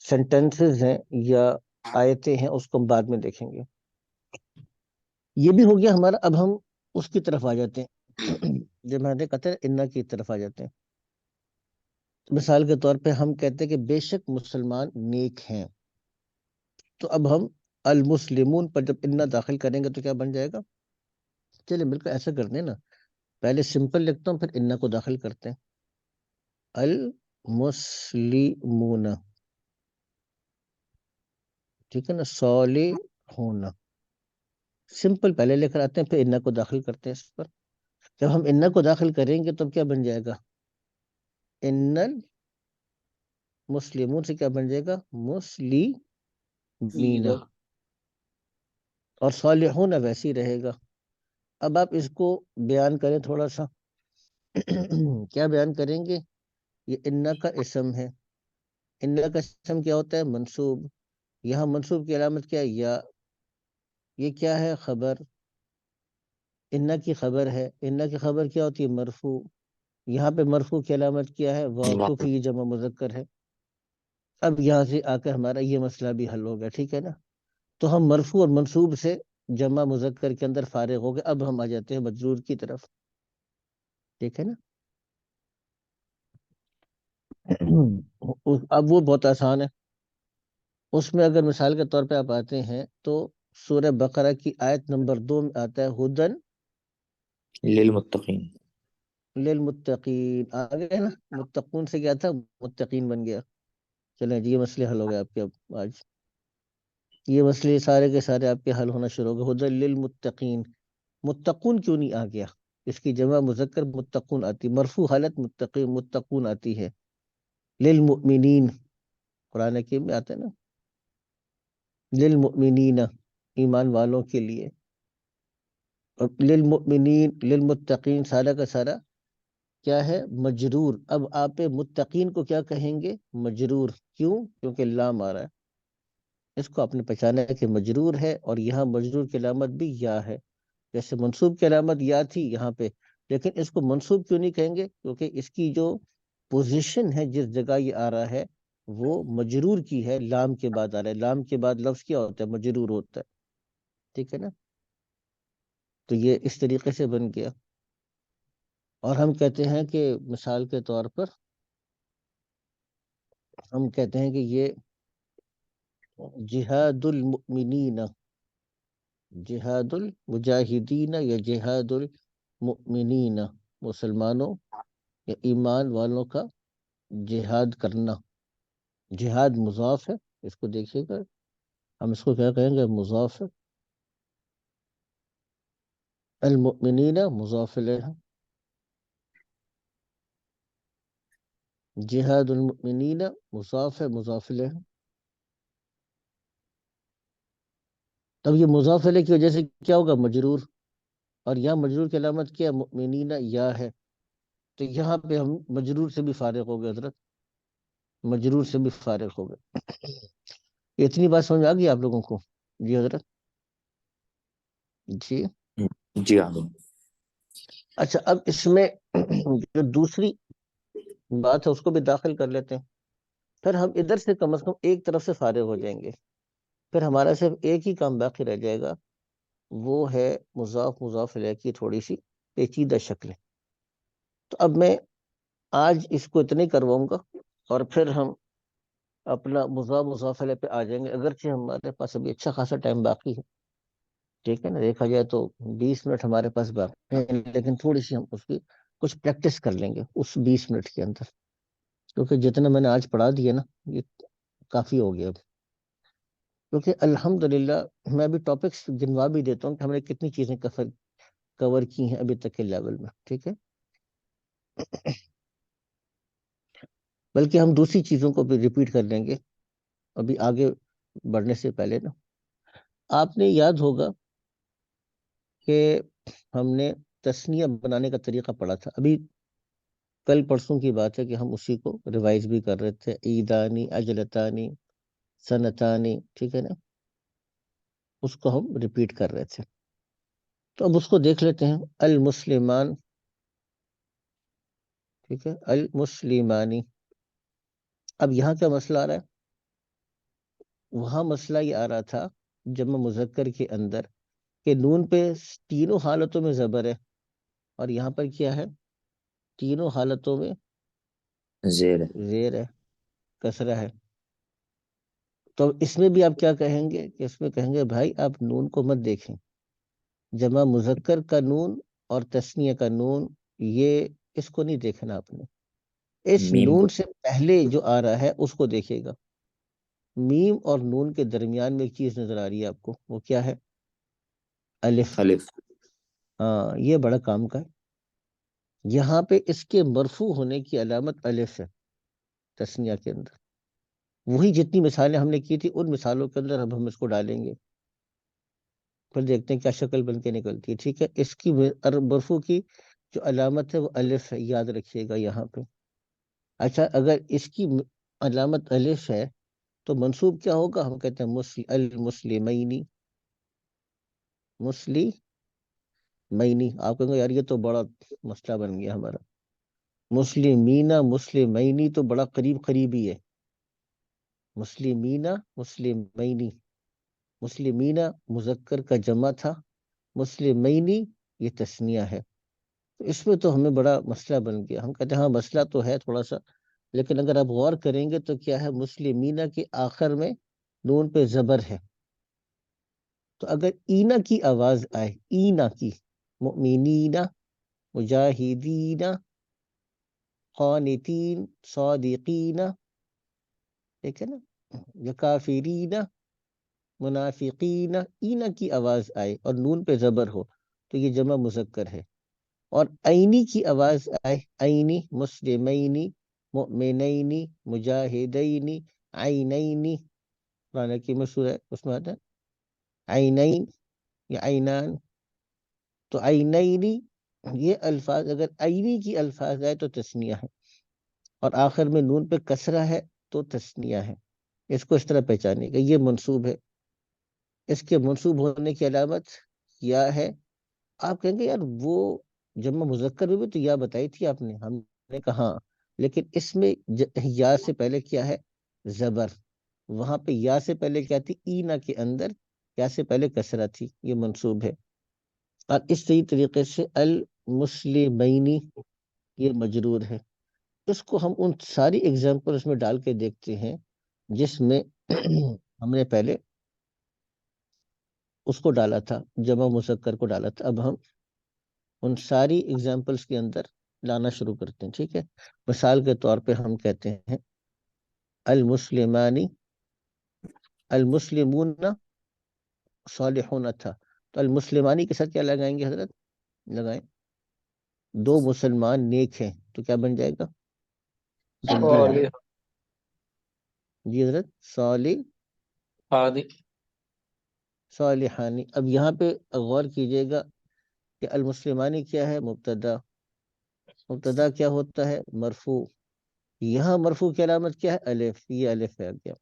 سینٹنسز ہیں یا آیتیں ہیں اس کو ہم بعد میں دیکھیں گے. یہ بھی ہو گیا ہمارا. اب ہم اس کی طرف آ جاتے ہیں جب میں نے کہتے ہیں انا کی طرف آ جاتے ہیں. مثال کے طور پہ ہم کہتے ہیں کہ بے شک مسلمان نیک ہیں. تو اب ہم المسلمون پر جب انا داخل کریں گے تو کیا بن جائے گا؟ چلے مل کر ایسا کرتے ہیں نا، پہلے سمپل لکھتا ہوں پھر انا کو داخل کرتے ہیں. المسلمون. ٹھیک ہے نا؟ صالحون. سمپل پہلے لے کر آتے ہیں پھر انا کو داخل کرتے ہیں اس پر. جب ہم انا کو داخل کریں گے تو کیا بن جائے گا؟ ان المسلمون سے کیا بن جائے گا؟ مسلمین. اور صالحون ویسے ہی رہے گا. اب آپ اس کو بیان کریں تھوڑا سا. کیا بیان کریں گے؟ یہ انا کا اسم ہے. انا کا اسم کیا ہوتا ہے؟ منصوب. یہاں منصوب کی علامت کیا ہے؟ یا. یہ کیا ہے؟ خبر. انا کی خبر ہے. انا کی خبر کیا ہوتی ہے؟ مرفوع. یہاں پہ مرفوع کی علامت کیا ہے؟ واو، کیونکہ یہ جمع مذکر ہے. اب یہاں سے آ کر ہمارا یہ مسئلہ بھی حل ہو گیا. ٹھیک ہے نا؟ تو ہم مرفوع اور منصوب سے جمع مذکر کے اندر فارغ ہو گئے. اب ہم آ جاتے ہیں مجرور کی طرف. ٹھیک ہے نا؟ اب وہ بہت آسان ہے. اس میں اگر مثال کے طور پہ آپ آتے ہیں تو سورہ بقرہ کی آیت نمبر 2 میں آتا ہے ہدن للمتقین. للمتقین. آگے نا متقون سے کیا تھا؟ متقین بن گیا. چلیں جی، یہ مسئلے حل ہو گئے آپ کے. اب آج یہ مسئلے سارے کے سارے آپ کے حل ہونا شروع ہو گئے. ہدن للمتقین. متقون کیوں نہیں آ گیا؟ اس کی جمع مذکر متقون آتی، مرفوع حالت متقون آتی ہے. للمؤمنین قرآن حکیم میں آتا ہے نا، للمؤمنین، ایمان والوں کے لیے، اور للمؤمنین للمتقین سارا کا سارا کیا ہے؟ مجرور. اب آپ متقین کو کیا کہیں گے؟ مجرور. کیوں؟ کیونکہ لام آ رہا ہے. اس کو آپ نے پہچانا ہے کہ مجرور ہے، اور یہاں مجرور کی علامت بھی یا ہے. جیسے منصوب کی علامت یا تھی یہاں پہ، لیکن اس کو منصوب کیوں نہیں کہیں گے؟ کیونکہ اس کی جو پوزیشن ہے، جس جگہ یہ آ رہا ہے، وہ مجرور کی ہے، لام کے بعد آ رہا ہے. لام کے بعد لفظ کیا ہوتا ہے؟ مجرور ہوتا ہے. ٹھیک ہے نا؟ تو یہ اس طریقے سے بن گیا. اور ہم کہتے ہیں کہ مثال کے طور پر ہم کہتے ہیں کہ یہ جہاد المؤمنین، جہاد المجاہدین یا جہاد المؤمنین، مسلمانوں یا ایمان والوں کا جہاد کرنا. جہاد مضاف ہے، اس کو دیکھیے گا، ہم اس کو کیا کہیں گے؟ مضاف ہے. المؤمنین مضاف الیہ، جہاد المؤمنین مضاف ہے، مضاف الیہ. تب یہ مضاف الیہ کی وجہ سے کیا ہوگا؟ مجرور. اور یہاں مجرور کی علامت کیا ہے؟ مؤمنین یا ہے. تو یہاں پہ ہم مجرور سے بھی فارغ ہو گئے حضرت، مجرور سے بھی فارغ ہو گئے. اتنی بات سمجھ آ گئی آپ لوگوں کو؟ جی حضرت. جی جی ہاں. اچھا، اب اس میں جو دوسری بات ہے اس کو بھی داخل کر لیتے ہیں. پھر ہم ادھر سے کم از کم ایک طرف سے فارغ ہو جائیں گے. پھر ہمارا صرف ایک ہی کام باقی رہ جائے گا، وہ ہے مضاف مضاف الیہ کی تھوڑی سی پیچیدہ شکلیں. تو اب میں آج اس کو اتنے کرواؤں گا، اور پھر ہم اپنا مضاف مضاف الیہ پہ آ جائیں گے. اگرچہ ہمارے پاس ابھی اچھا خاصا ٹائم باقی ہے، ٹھیک ہے نا، دیکھا جائے تو 20 منٹ ہمارے پاس باقی ہیں، لیکن تھوڑی سی ہم اس کی کچھ پریکٹس کر لیں گے اس 20 منٹ کے اندر، کیونکہ جتنا میں نے آج پڑھا دیا نا یہ کافی ہو گیا. کیونکہ الحمدللہ میں ابھی ٹاپکس گنوا بھی دیتا ہوں کہ ہم نے کتنی چیزیں کور کی ہیں ابھی تک کے لیول میں. ٹھیک ہے، بلکہ ہم دوسری چیزوں کو بھی ریپیٹ کر لیں گے ابھی آگے بڑھنے سے پہلے نا. آپ نے یاد ہوگا کہ ہم نے تثنیہ بنانے کا طریقہ پڑھا تھا. ابھی کل پرسوں کی بات ہے کہ ہم اسی کو ریوائز بھی کر رہے تھے. عیدانی، اجلتانی، سنتانی، ٹھیک ہے نا، اس کو ہم ریپیٹ کر رہے تھے. تو اب اس کو دیکھ لیتے ہیں. المسلمان، ٹھیک ہے، المسلمانی. اب یہاں کیا مسئلہ آ رہا ہے؟ وہاں مسئلہ یہ آ رہا تھا جمع مذکر کے اندر کہ نون پہ تینوں حالتوں میں زبر ہے، اور یہاں پر کیا ہے؟ تینوں حالتوں میں زیر ہے. زیر ہے، کسرہ ہے. تو اس میں بھی آپ کیا کہیں گے؟ کہ اس میں کہیں گے بھائی آپ نون کو مت دیکھیں، جمع مذکر کا نون اور تثنیہ کا نون، یہ اس کو نہیں دیکھنا آپ نے. اس میم کو. نون سے پہلے جو آ رہا ہے اس کو دیکھیے گا. میم اور نون کے درمیان میں ایک چیز نظر آ رہی ہے آپ کو، وہ کیا ہے؟ الف. الف. ہاں، یہ بڑا کام کا ہے. یہاں پہ اس کے مرفوع ہونے کی علامت الف ہے تثنیہ کے اندر. وہی جتنی مثالیں ہم نے کی تھی ان مثالوں کے اندر اب ہم اس کو ڈالیں گے، پھر دیکھتے ہیں کیا شکل بن کے نکلتی ہے. ٹھیک ہے، اس کی مرفوع کی جو علامت ہے وہ الف ہے، یاد رکھیے گا یہاں پہ. اچھا، اگر اس کی علامت الف ہے تو منصوب کیا ہوگا؟ ہم کہتے ہیں المسلمینی، مسلمینی. آپ کہیں گے یار یہ تو بڑا مسئلہ بن گیا ہمارا. مسلمینا مسلمینی تو بڑا قریب قریبی ہے. مسلمینا مسلمینی، مسلمینا مذکر کا جمع تھا، مسلمینی یہ تثنیہ ہے. تو اس میں تو ہمیں بڑا مسئلہ بن گیا. ہم کہتے ہیں ہاں مسئلہ تو ہے تھوڑا سا، لیکن اگر آپ غور کریں گے تو کیا ہے؟ مسلمینا کے آخر میں نون پہ زبر ہے. تو اگر اینا کی آواز آئے، اینا کی، مؤمنین، مجاہدین، قانتین، صادقین، ٹھیک ہے نا، یا کافرین، منافقین، اینا کی آواز آئے اور نون پہ زبر ہو تو یہ جمع مذکر ہے. اور عینی کی آواز آئے، عینی، مسلمینی، مؤمنینی، مجاہدینی، عینینی قرآن حکیم میں سورہ اس میں آتا ہے عینین یا عینان. تو عینینی یہ الفاظ اگر عینی کی الفاظ آئے تو تثنیہ ہے، اور آخر میں نون پہ کسرہ ہے تو تثنیہ ہے. اس کو اس طرح پہچانے گا. یہ منصوب ہے، اس کے منصوب ہونے کی علامت یا ہے. آپ کہیں گے یار وہ جمع مذکر میں بھی تو یا بتائی تھی آپ نے. ہم نے کہا لیکن اس میں یا سے پہلے کیا ہے؟ زبر. وہاں پہ یا سے پہلے کیا تھی؟ اینا کے اندر یا سے پہلے کسرہ تھی. یہ منصوب ہے. اور اس طریقے سے المسلمینی یہ مجرور ہے. اس کو ہم ان ساری ایگزامپل اس میں ڈال کے دیکھتے ہیں جس میں ہم نے پہلے اس کو ڈالا تھا، جمع مذکر کو ڈالا تھا. اب ہم ان ساری ایگزامپلس کے اندر لانا شروع کرتے ہیں. ٹھیک ہے، مثال کے طور پہ ہم کہتے ہیں المسلمانی، المسلمون صالحون تھا، تو المسلمانی کے ساتھ کیا لگائیں گے حضرت؟ لگائیں دو مسلمان نیک ہیں، تو کیا بن جائے گا؟ جلدی جی حضرت صالحانی. اب یہاں پہ غور کیجئے گا کہ المسلمانی کیا ہے؟ مبتدا. مبتدا کیا ہوتا ہے؟ مرفوع. یہاں مرفوع کی علامت کیا ہے؟ الف. یہ الف ہے کیا؟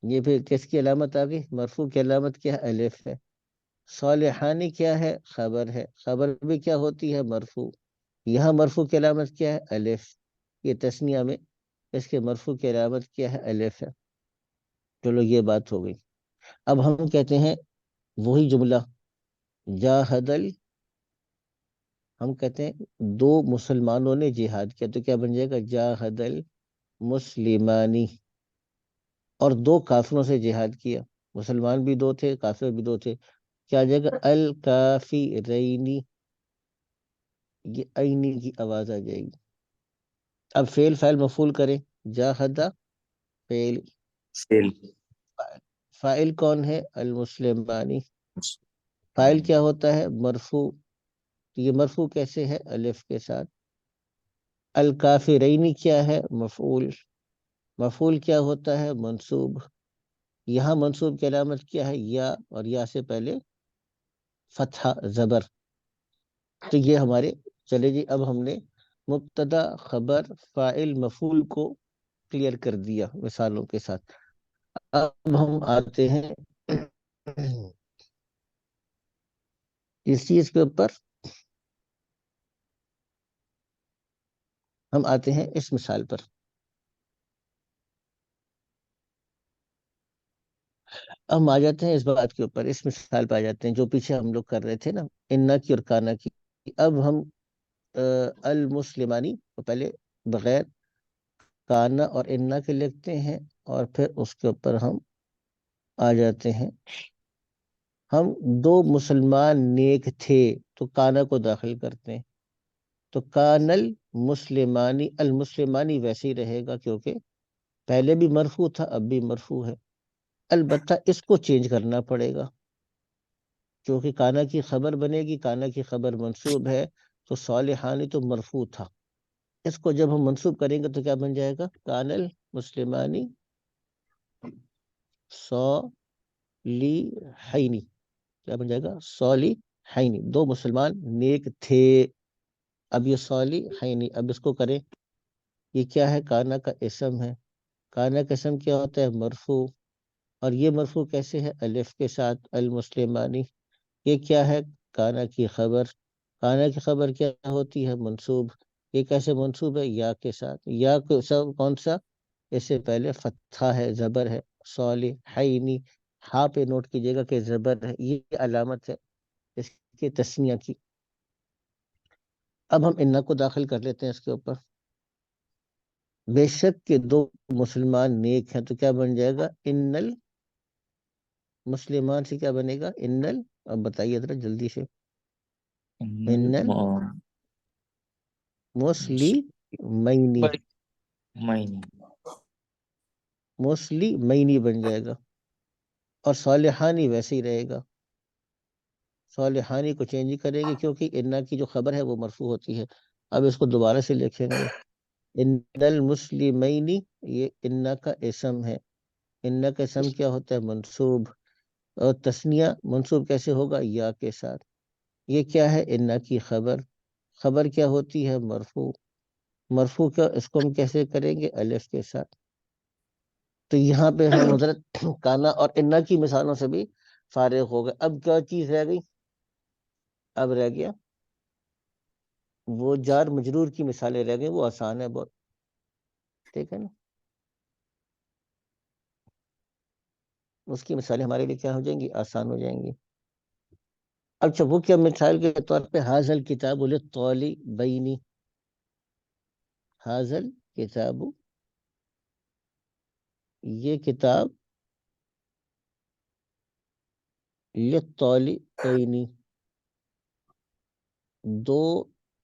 یہ پھر کس کی علامت آ گئی؟ مرفوع کی علامت کیا ہے؟ الف ہے. صالحانی کیا ہے؟ خبر ہے. خبر بھی کیا ہوتی ہے؟ مرفوع. یہاں مرفوع کی علامت کیا ہے؟ الف. یہ تثنیہ میں اس کے مرفوع کی علامت کیا ہے؟ الف ہے. چلو یہ بات ہو گئی. اب ہم کہتے ہیں وہی جملہ جاہدل، ہم کہتے ہیں دو مسلمانوں نے جہاد کیا، تو کیا بن جائے گا؟ جاہدل مسلمانی. اور دو کافروں سے جہاد کیا، مسلمان بھی دو تھے، کافر بھی دو تھے، کیا جائے گا؟ الکافرینی. یہ عینی کی آواز آ جائے گی. اب فعل فاعل مفعول کریں. جاہدہ فعل، فاعل کون ہے؟ المسلمانی. فاعل کیا ہوتا ہے؟ مرفوع. یہ مرفوع کیسے ہے؟ الف کے ساتھ. الکافرینی کیا ہے؟ مفعول. مفعول کیا ہوتا ہے؟ منصوب. یہاں منصوب کی علامت کیا ہے؟ یا، اور یا سے پہلے فتحہ زبر. تو یہ ہمارے چلے جی. اب ہم نے مبتدا خبر فاعل مفعول کو کلیئر کر دیا مثالوں کے ساتھ. اب ہم آتے ہیں اس چیز کے اوپر، ہم آتے ہیں اس مثال پر. اب ہم آ جاتے ہیں اس بات کے اوپر، اس مثال پہ آ جاتے ہیں جو پیچھے ہم لوگ کر رہے تھے نا، انا کی اور کانا کی. اب ہم المسلمانی کو پہلے بغیر کانا اور انا کے لکھتے ہیں، اور پھر اس کے اوپر ہم آ جاتے ہیں ہم دو مسلمان نیک تھے، تو کانا کو داخل کرتے ہیں. تو کانل مسلمانی، المسلمانی ویسے ہی رہے گا کیونکہ پہلے بھی مرفوع تھا، اب بھی مرفوع ہے. البتہ اس کو چینج کرنا پڑے گا کیونکہ کانا کی خبر بنے گی. کانا کی خبر منصوب ہے تو صالحانی تو مرفوع تھا. اس کو جب ہم منصوب کریں گے تو کیا بن جائے گا؟ کانل مسلمانی صالحینی. کیا بن جائے گا؟ صالحینی، دو مسلمان نیک تھے. اب یہ صالحینی، اب اس کو کریں. یہ کیا ہے؟ کانا کا اسم ہے. کانا کا اسم کیا ہوتا ہے؟ مرفوع. اور یہ مرفوع کیسے ہے؟ الف کے ساتھ. المسلمانی یہ کیا ہے؟ کانا کی خبر. کانا کی خبر کیا ہوتی ہے؟ منصوب. یہ کیسے منصوب ہے؟ یا کے ساتھ. یا کون سا؟ اس سے پہلے فتحہ ہے، زبر ہے. صالحینی، ہاں پہ نوٹ کیجیے گا کہ زبر ہے. یہ علامت ہے اس کے تسنیہ کی. اب ہم انا کو داخل کر لیتے ہیں اس کے اوپر. بے شک کہ دو مسلمان نیک ہیں، تو کیا بن جائے گا؟ انل مسلمان سے کیا بنے گا؟ انل. اب بتائیے ذرا جلدی سے. انل مسلمینی، مسلمینی بن جائے گا. اور صالحانی ویسے ہی رہے گا. صالحانی کو چینج کریں گے کیونکہ انا کی جو خبر ہے وہ مرفوع ہوتی ہے. اب اس کو دوبارہ سے لکھیں گے. ان المسلمین یہ انا کا اسم ہے. انا کا اسم کیا ہوتا ہے؟ منصوب. اور تثنیہ منصوب کیسے ہوگا؟ یا کے ساتھ. یہ کیا ہے؟ انا کی خبر. خبر کیا ہوتی ہے؟ مرفوع. مرفوع کا اس کو ہم کیسے کریں گے؟ الف کے ساتھ. تو یہاں پہ ہم حضرت کانا اور انا کی مثالوں سے بھی فارغ ہو گئے. اب کیا چیز رہ گئی؟ اب رہ گیا وہ جار مجرور کی مثالیں رہ گئی. وہ آسان ہے بہت. ٹھیک ہے نا؟ اس کی مثالیں ہمارے لیے کیا ہو جائیں گی؟ آسان ہو جائیں گی. اچھا وہ کیا؟ مثال کے طور پہ حاضل کتاب للطالبین. حاضل کتاب، یہ کتاب للطالبین، دو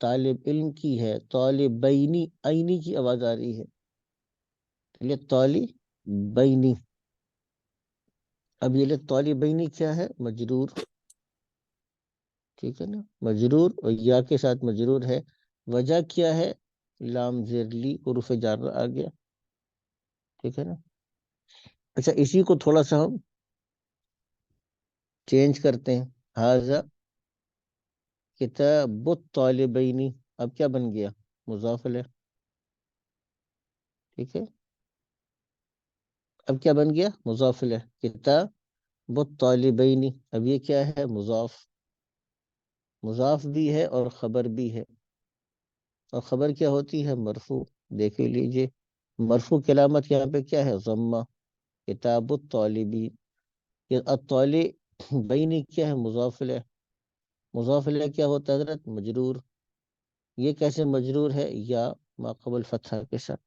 طالب علم کی ہے. طالبینی، عینی کی آواز آ رہی ہے. للطالبین. اب یہ للطالبین کیا ہے؟ مجرور. ٹھیک ہے نا؟ مجرور اور یا کے ساتھ مجرور ہے. وجہ کیا ہے؟ لام زیرلی حروف جار آ گیا. ٹھیک ہے نا؟ اچھا اسی کو تھوڑا سا ہم چینج کرتے ہیں. حاضہ کتاب الطالبین. اب کیا بن گیا؟ مضاف ہے. ٹھیک ہے؟ اب کیا بن گیا؟ مضاف ہے. کتاب الطالبین. اب یہ کیا ہے؟ مضاف. مضاف بھی ہے اور خبر بھی ہے. اور خبر کیا ہوتی ہے؟ مرفوع. دیکھ لیجئے مرفوع کی علامت یہاں پہ کیا ہے؟ ضمہ. کتاب الطالبین. یہ الطالبین کیا ہے؟ مضاف ہے. مضاف الیہ کیا ہوتا ہے حضرت؟ مجرور. یہ کیسے مجرور ہے؟ یا ما قبل فتحہ کے ساتھ.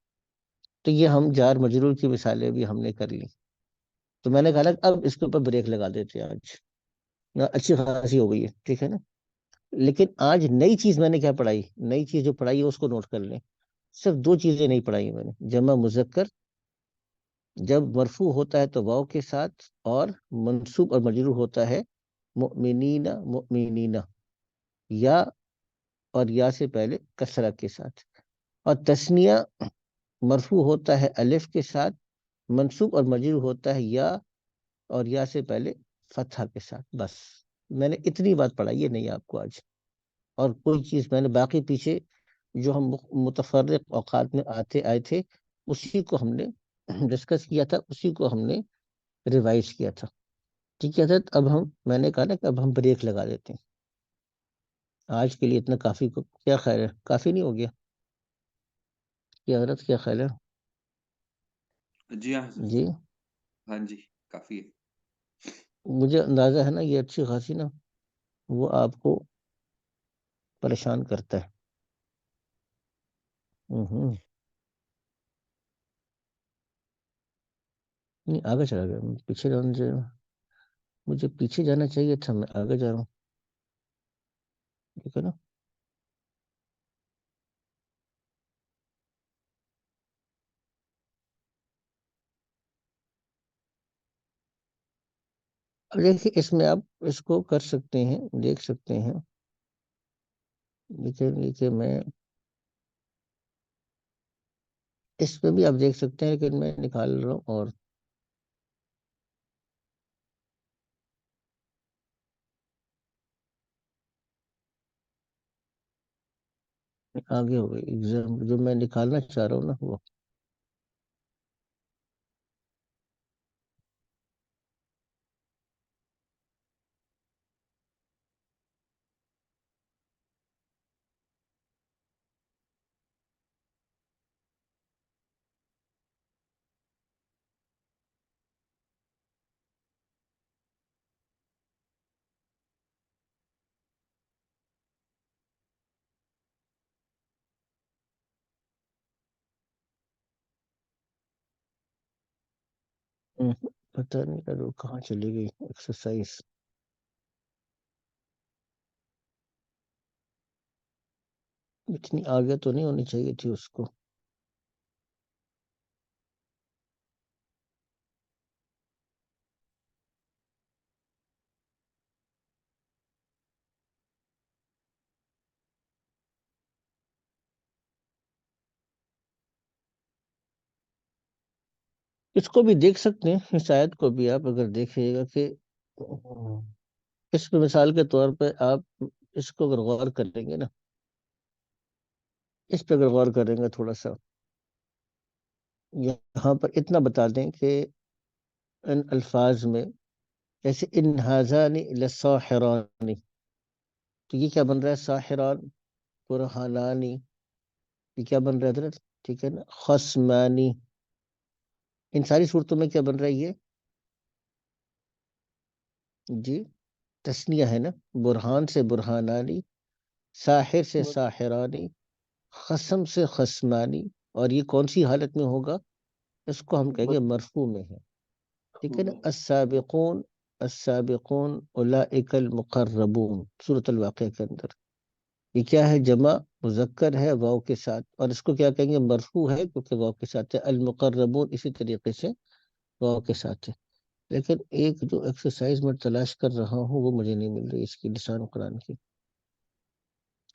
تو یہ ہم جار مجرور کی مثالیں بھی ہم نے کر لی. تو میں نے کہا اب اس کے اوپر بریک لگا دیتے ہیں آج. اچھی خاصی ہو گئی ہے. ٹھیک ہے نا؟ لیکن آج نئی چیز میں نے کیا پڑھائی؟ نئی چیز جو پڑھائی ہے اس کو نوٹ کر لیں. صرف دو چیزیں نہیں پڑھائی میں نے. جمع مذکر جب مرفوع ہوتا ہے تو واو کے ساتھ، اور منصوب اور مجرور ہوتا ہے مؤمنین مؤمنین، یا اور یا سے پہلے کسرہ کے ساتھ. اور تثنیہ مرفوع ہوتا ہے الف کے ساتھ، منصوب اور مجرور ہوتا ہے یا اور یا سے پہلے فتحہ کے ساتھ. بس میں نے اتنی بات پڑھائی ہے نہیں آپ کو آج. اور کوئی چیز میں نے باقی پیچھے جو ہم متفرق اوقات میں آئے تھے اسی کو ہم نے ڈسکس کیا تھا، اسی کو ہم نے ریوائز کیا تھا. ٹھیک ہے حضرت؟ اب میں نے کہا نا کہ اب ہم بریک لگا دیتے ہیں آج کے لیے. اتنا کافی کو کیا خیال ہے؟ کافی نہیں ہو گیا کیا حضرت؟ کیا خیال ہے؟ جی ہاں حضرت. جی ہاں جی کافی ہے. مجھے اندازہ ہے نا یہ اچھی خاصی نا وہ آپ کو پریشان کرتا ہے. نہیں آگے چلا گیا. پیچھے جانا چاہیے، مجھے پیچھے جانا چاہیے تھا، میں آگے جا رہا ہوں. ٹھیک ہے نا؟ اب دیکھیے اس میں آپ اس کو کر سکتے ہیں، دیکھ سکتے ہیں. دیکھیے میں اس پہ بھی آپ دیکھ سکتے ہیں لیکن میں نکال رہا ہوں اور آگے ہو گئی ایگزام جو میں نکالنا چاہ رہا ہوں نا وہ. پتہ نہیں اب وہ کہاں چلی گئی ایکسرسائز. اتنی آگے تو نہیں ہونی چاہیے تھی اس کو. اس کو بھی دیکھ سکتے ہیں، اس آیت کو بھی آپ اگر دیکھیے گا کہ اس پہ مثال کے طور پہ آپ اس کو اگر غور کریں گے نا، اس پہ اگر غور کریں گے تھوڑا سا، یہاں پر اتنا بتا دیں کہ ان الفاظ میں جیسے ان ہذانی لساحرانی، تو یہ کیا بن رہا ہے؟ ساحران، برہانانی، یہ کیا بن رہا ہے حضرت؟ ٹھیک ہے نا، خصمانی، ان ساری صورتوں میں کیا بن رہا ہے یہ؟ جی تثنیہ ہے نا، برہان سے برہانانی، ساحر سے ساحرانی، خصم سے خصمانی، اور یہ کون سی حالت میں ہوگا؟ اس کو ہم کہیں گے مرفوع میں ہے، ٹھیک ہے نا، السابقون السابقون اولئک المقربون، سورۃ الواقعہ کے اندر یہ کیا ہے؟ جمع مذکر ہے واو کے ساتھ، اور اس کو کیا کہیں گے؟ مرفوع ہے کیونکہ واو کے ساتھ ہے، المقربون اسی طریقے سے واو کے ساتھ ہے۔ لیکن ایک جو ایکسرسائز میں تلاش کر رہا ہوں وہ مجھے نہیں مل رہی اس کی، لسان قرآن کی،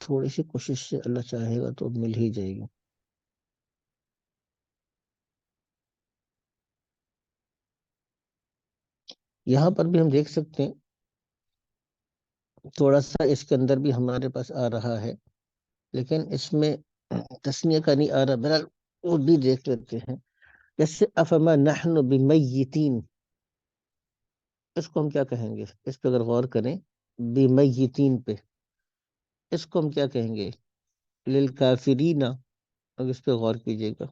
تھوڑی سی کوشش سے اللہ چاہے گا تو مل ہی جائے گی۔ یہاں پر بھی ہم دیکھ سکتے ہیں، تھوڑا سا اس کے اندر بھی ہمارے پاس آ رہا ہے، لیکن اس میں تسنیہ کا نہیں آ رہا، بہرحال وہ بھی دیکھ لیتے ہیں۔ جیسے افما نحن بمیتین، اس کو ہم کیا کہیں گے؟ اس پہ اگر غور کریں، بمیتین پہ، اس کو ہم کیا کہیں گے؟ للکافرین، اگر اس پہ غور کیجئے گا،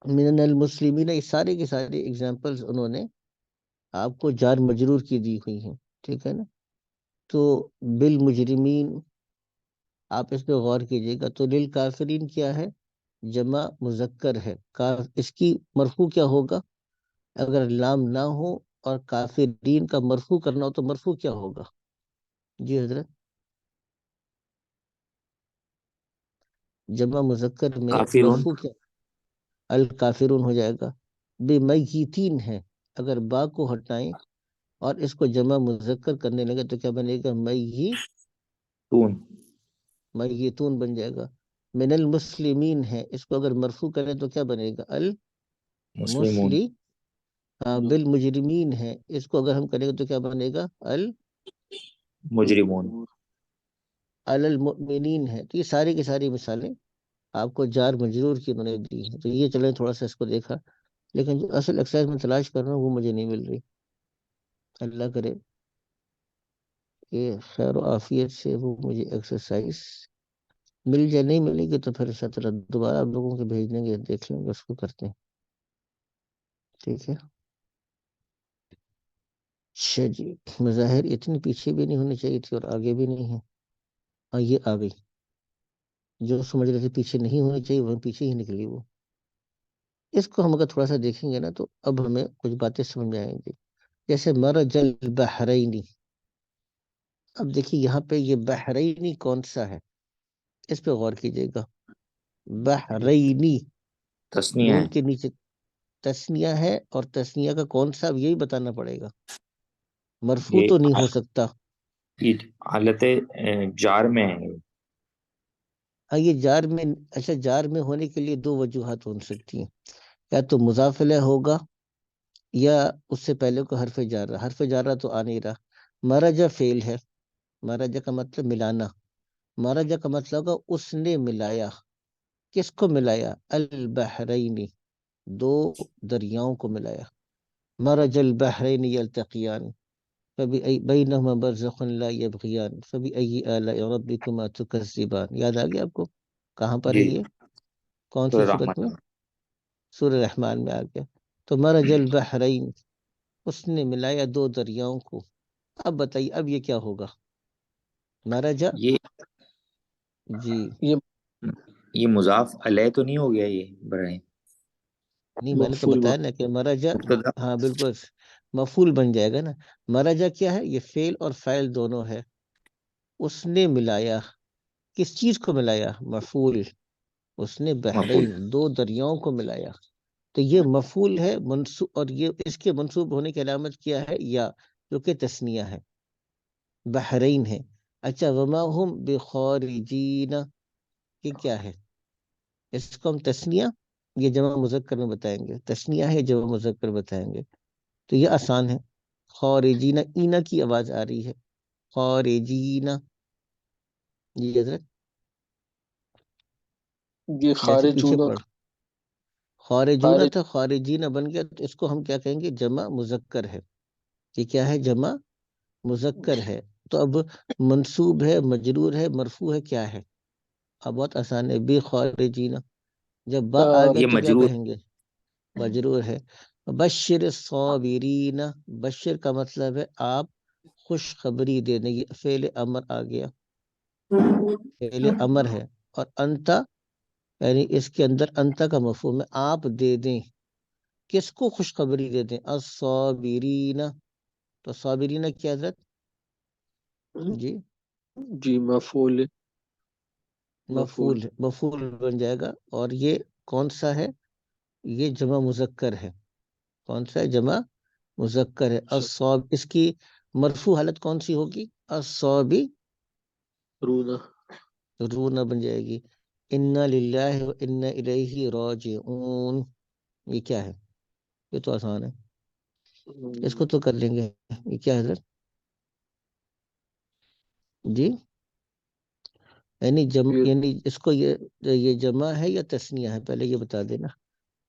من المسلمین، یہ سارے کے سارے اگزامپلز انہوں نے آپ کو جار مجرور کی دی ہوئی ہیں، ٹھیک ہے نا۔ تو بالمجرمین، آپ اس پہ غور کیجئے گا تو للکافرین کیا ہے؟ جمع مذکر ہے، اس کی مرفوع کیا ہوگا؟ اگر لام نہ ہو اور کافرین کا مرفوع کرنا ہو تو مرفوع کیا ہوگا؟ جی حضرت، جمع مذکر میں کافرون، مرفوع کیا؟ الکافرون ہو جائے گا۔ بمیتین ہے، اگر با کو ہٹائیں اور اس کو جمع مذکر کرنے لگے تو کیا بنے گا؟ تون، میتون بن جائے گا۔ من المسلمین ہے، اس کو اگر مرفوع کریں تو کیا بنے گا؟ مسلمون، المسلی، بالمجرمین ہے، اس کو اگر ہم کریں گے تو کیا بنے گا؟ مجرمون۔ المؤمنین ہے۔ تو یہ ساری کی ساری مثالیں آپ کو جار مجرور کی انہوں نے دی ہیں، تو یہ چلیں تھوڑا سا اس کو دیکھا، لیکن جو اصل ایکسرسائز میں تلاش کر رہا ہوں وہ مجھے نہیں مل رہی۔ اللہ کرے کہ خیر و عافیت سے وہ مجھے ایکسرسائز مل جائے، نہیں ملے گی تو پھر اس طرح دوبارہ آپ لوگوں کے بھیج دیں گے، دیکھ لیں گے، اس کو کرتے ہیں، ٹھیک ہے۔ اچھا جی، مظاہر اتنی پیچھے بھی نہیں ہونی چاہیے تھی اور آگے بھی نہیں ہے، ہاں یہ آ گئی، جو سمجھ رہے تھے پیچھے نہیں ہونی چاہیے وہ پیچھے ہی نکلی وہ۔ اس کو ہم اگر تھوڑا سا دیکھیں گے نا تو اب ہمیں کچھ باتیں سمجھ میں آئیں گی، جیسے مرج البحرینی۔ اب دیکھیے یہاں پہ یہ بحرینی کون سا ہے؟ اس پہ غور کیجئے گا، بحرینی، تسنیہ نون ہے، کے نیچے تسنیہ ہے، اور تسنیہ کا کون سا؟ اب یہی بتانا پڑے گا، مرفوع یہ تو نہیں ہو سکتا۔ حالت جار میں ہے۔ ہاں یہ جار میں، اچھا جار میں ہونے کے لیے دو وجوہات ہو سکتی ہیں، یا تو مضاف الیہ ہوگا یا اس سے پہلے کو حرف جارہ، حرف جارہ تو آ نہیں رہا۔ مرجع فعل ہے، مرجع کا مطلب ملانا، مرجع کا مطلب ہوگا اس نے ملایا، کس کو ملایا؟ البحرین، دو دریاؤں کو ملایا، مرج البحرین یلتقیان بینہما برزخ لا یبغیان فبأی آلاء ربکما تکذبان۔ یاد آ گیا آپ کو؟ کہاں پر ہے جی، یہ؟ کون سی سورہ صورت میں؟ رحمت۔ سورہ رحمان میں آ گیا۔ تو مرج البحرین، اس نے ملایا دو دریاؤں کو۔ اب بتائیے اب یہ کیا ہوگا؟ مرجع، یہ جی یہ مضاف علیہ تو نہیں ہو گیا یہ برائے؟ نہیں، میں نے تو مفعول بتایا نا کہ مرجع، مبتدا، ہاں بالکل مفعول بن جائے گا نا۔ مرجع کیا ہے؟ یہ فعل اور فاعل دونوں ہے، اس نے ملایا، کس چیز کو ملایا؟ مفعول، اس نے مفعول، بحرین، دو دریاؤں کو ملایا، تو یہ مفعول ہے منصوب، اور یہ اس کے منصوب ہونے کی علامت کیا ہے؟ یا، جو کہ تثنیہ ہے، بحرین ہے۔ اچھا وما ہم بخارجین، یہ کیا ہے؟ اس کو ہم تثنیہ یہ جمع مذکر میں بتائیں گے، تثنیہ ہے جمع مذکر بتائیں گے، تو یہ آسان ہے. خارجین، اینا کی آواز آ رہی ہے، خارجین. جی حضرت یہ جیسے پیچھے خارجون پڑھ، خارجون خارج تھا خارجین بن گیا، تو اس کو ہم کیا کہیں گے؟ جمع مذکر ہے. یہ کیا ہے؟ جمع مذکر ہے. تو اب منصوب ہے، مجرور ہے، مرفوع ہے، کیا ہے؟ اب بہت آسان ہے، بے خارجین. جب با آ گیا یہ تو کیا مجرور کہیں گے؟ مجرور ہے. بشر الصابرین، بشر کا مطلب ہے آپ خوشخبری دینے. یہ فعل امر آ گیا، فعل امر ہے. اور انتا یعنی اس کے اندر انتا کا مفہوم ہے آپ دے دیں. کس کو خوشخبری دے دیں؟ الصابرین. تو صابرین کیا حضرت؟ جی جی مفعول مفعول بن جائے گا. اور یہ کون سا ہے؟ یہ جمع مذکر ہے. کون سا ہے؟ جمع مذکر ہے. الصاب، اس کی مرفوع حالت کون سی ہوگی؟ الصابی رونا رونا بن جائے گی. انا للہ و انا الیہ راجعون. یہ کیا ہے؟ یہ تو آسان ہے، اس کو تو کر لیں گے. یہ کیا ہے حضرت؟ جی یعنی اس کو یہ جمع ہے یا تثنیہ ہے؟ پہلے یہ بتا دینا،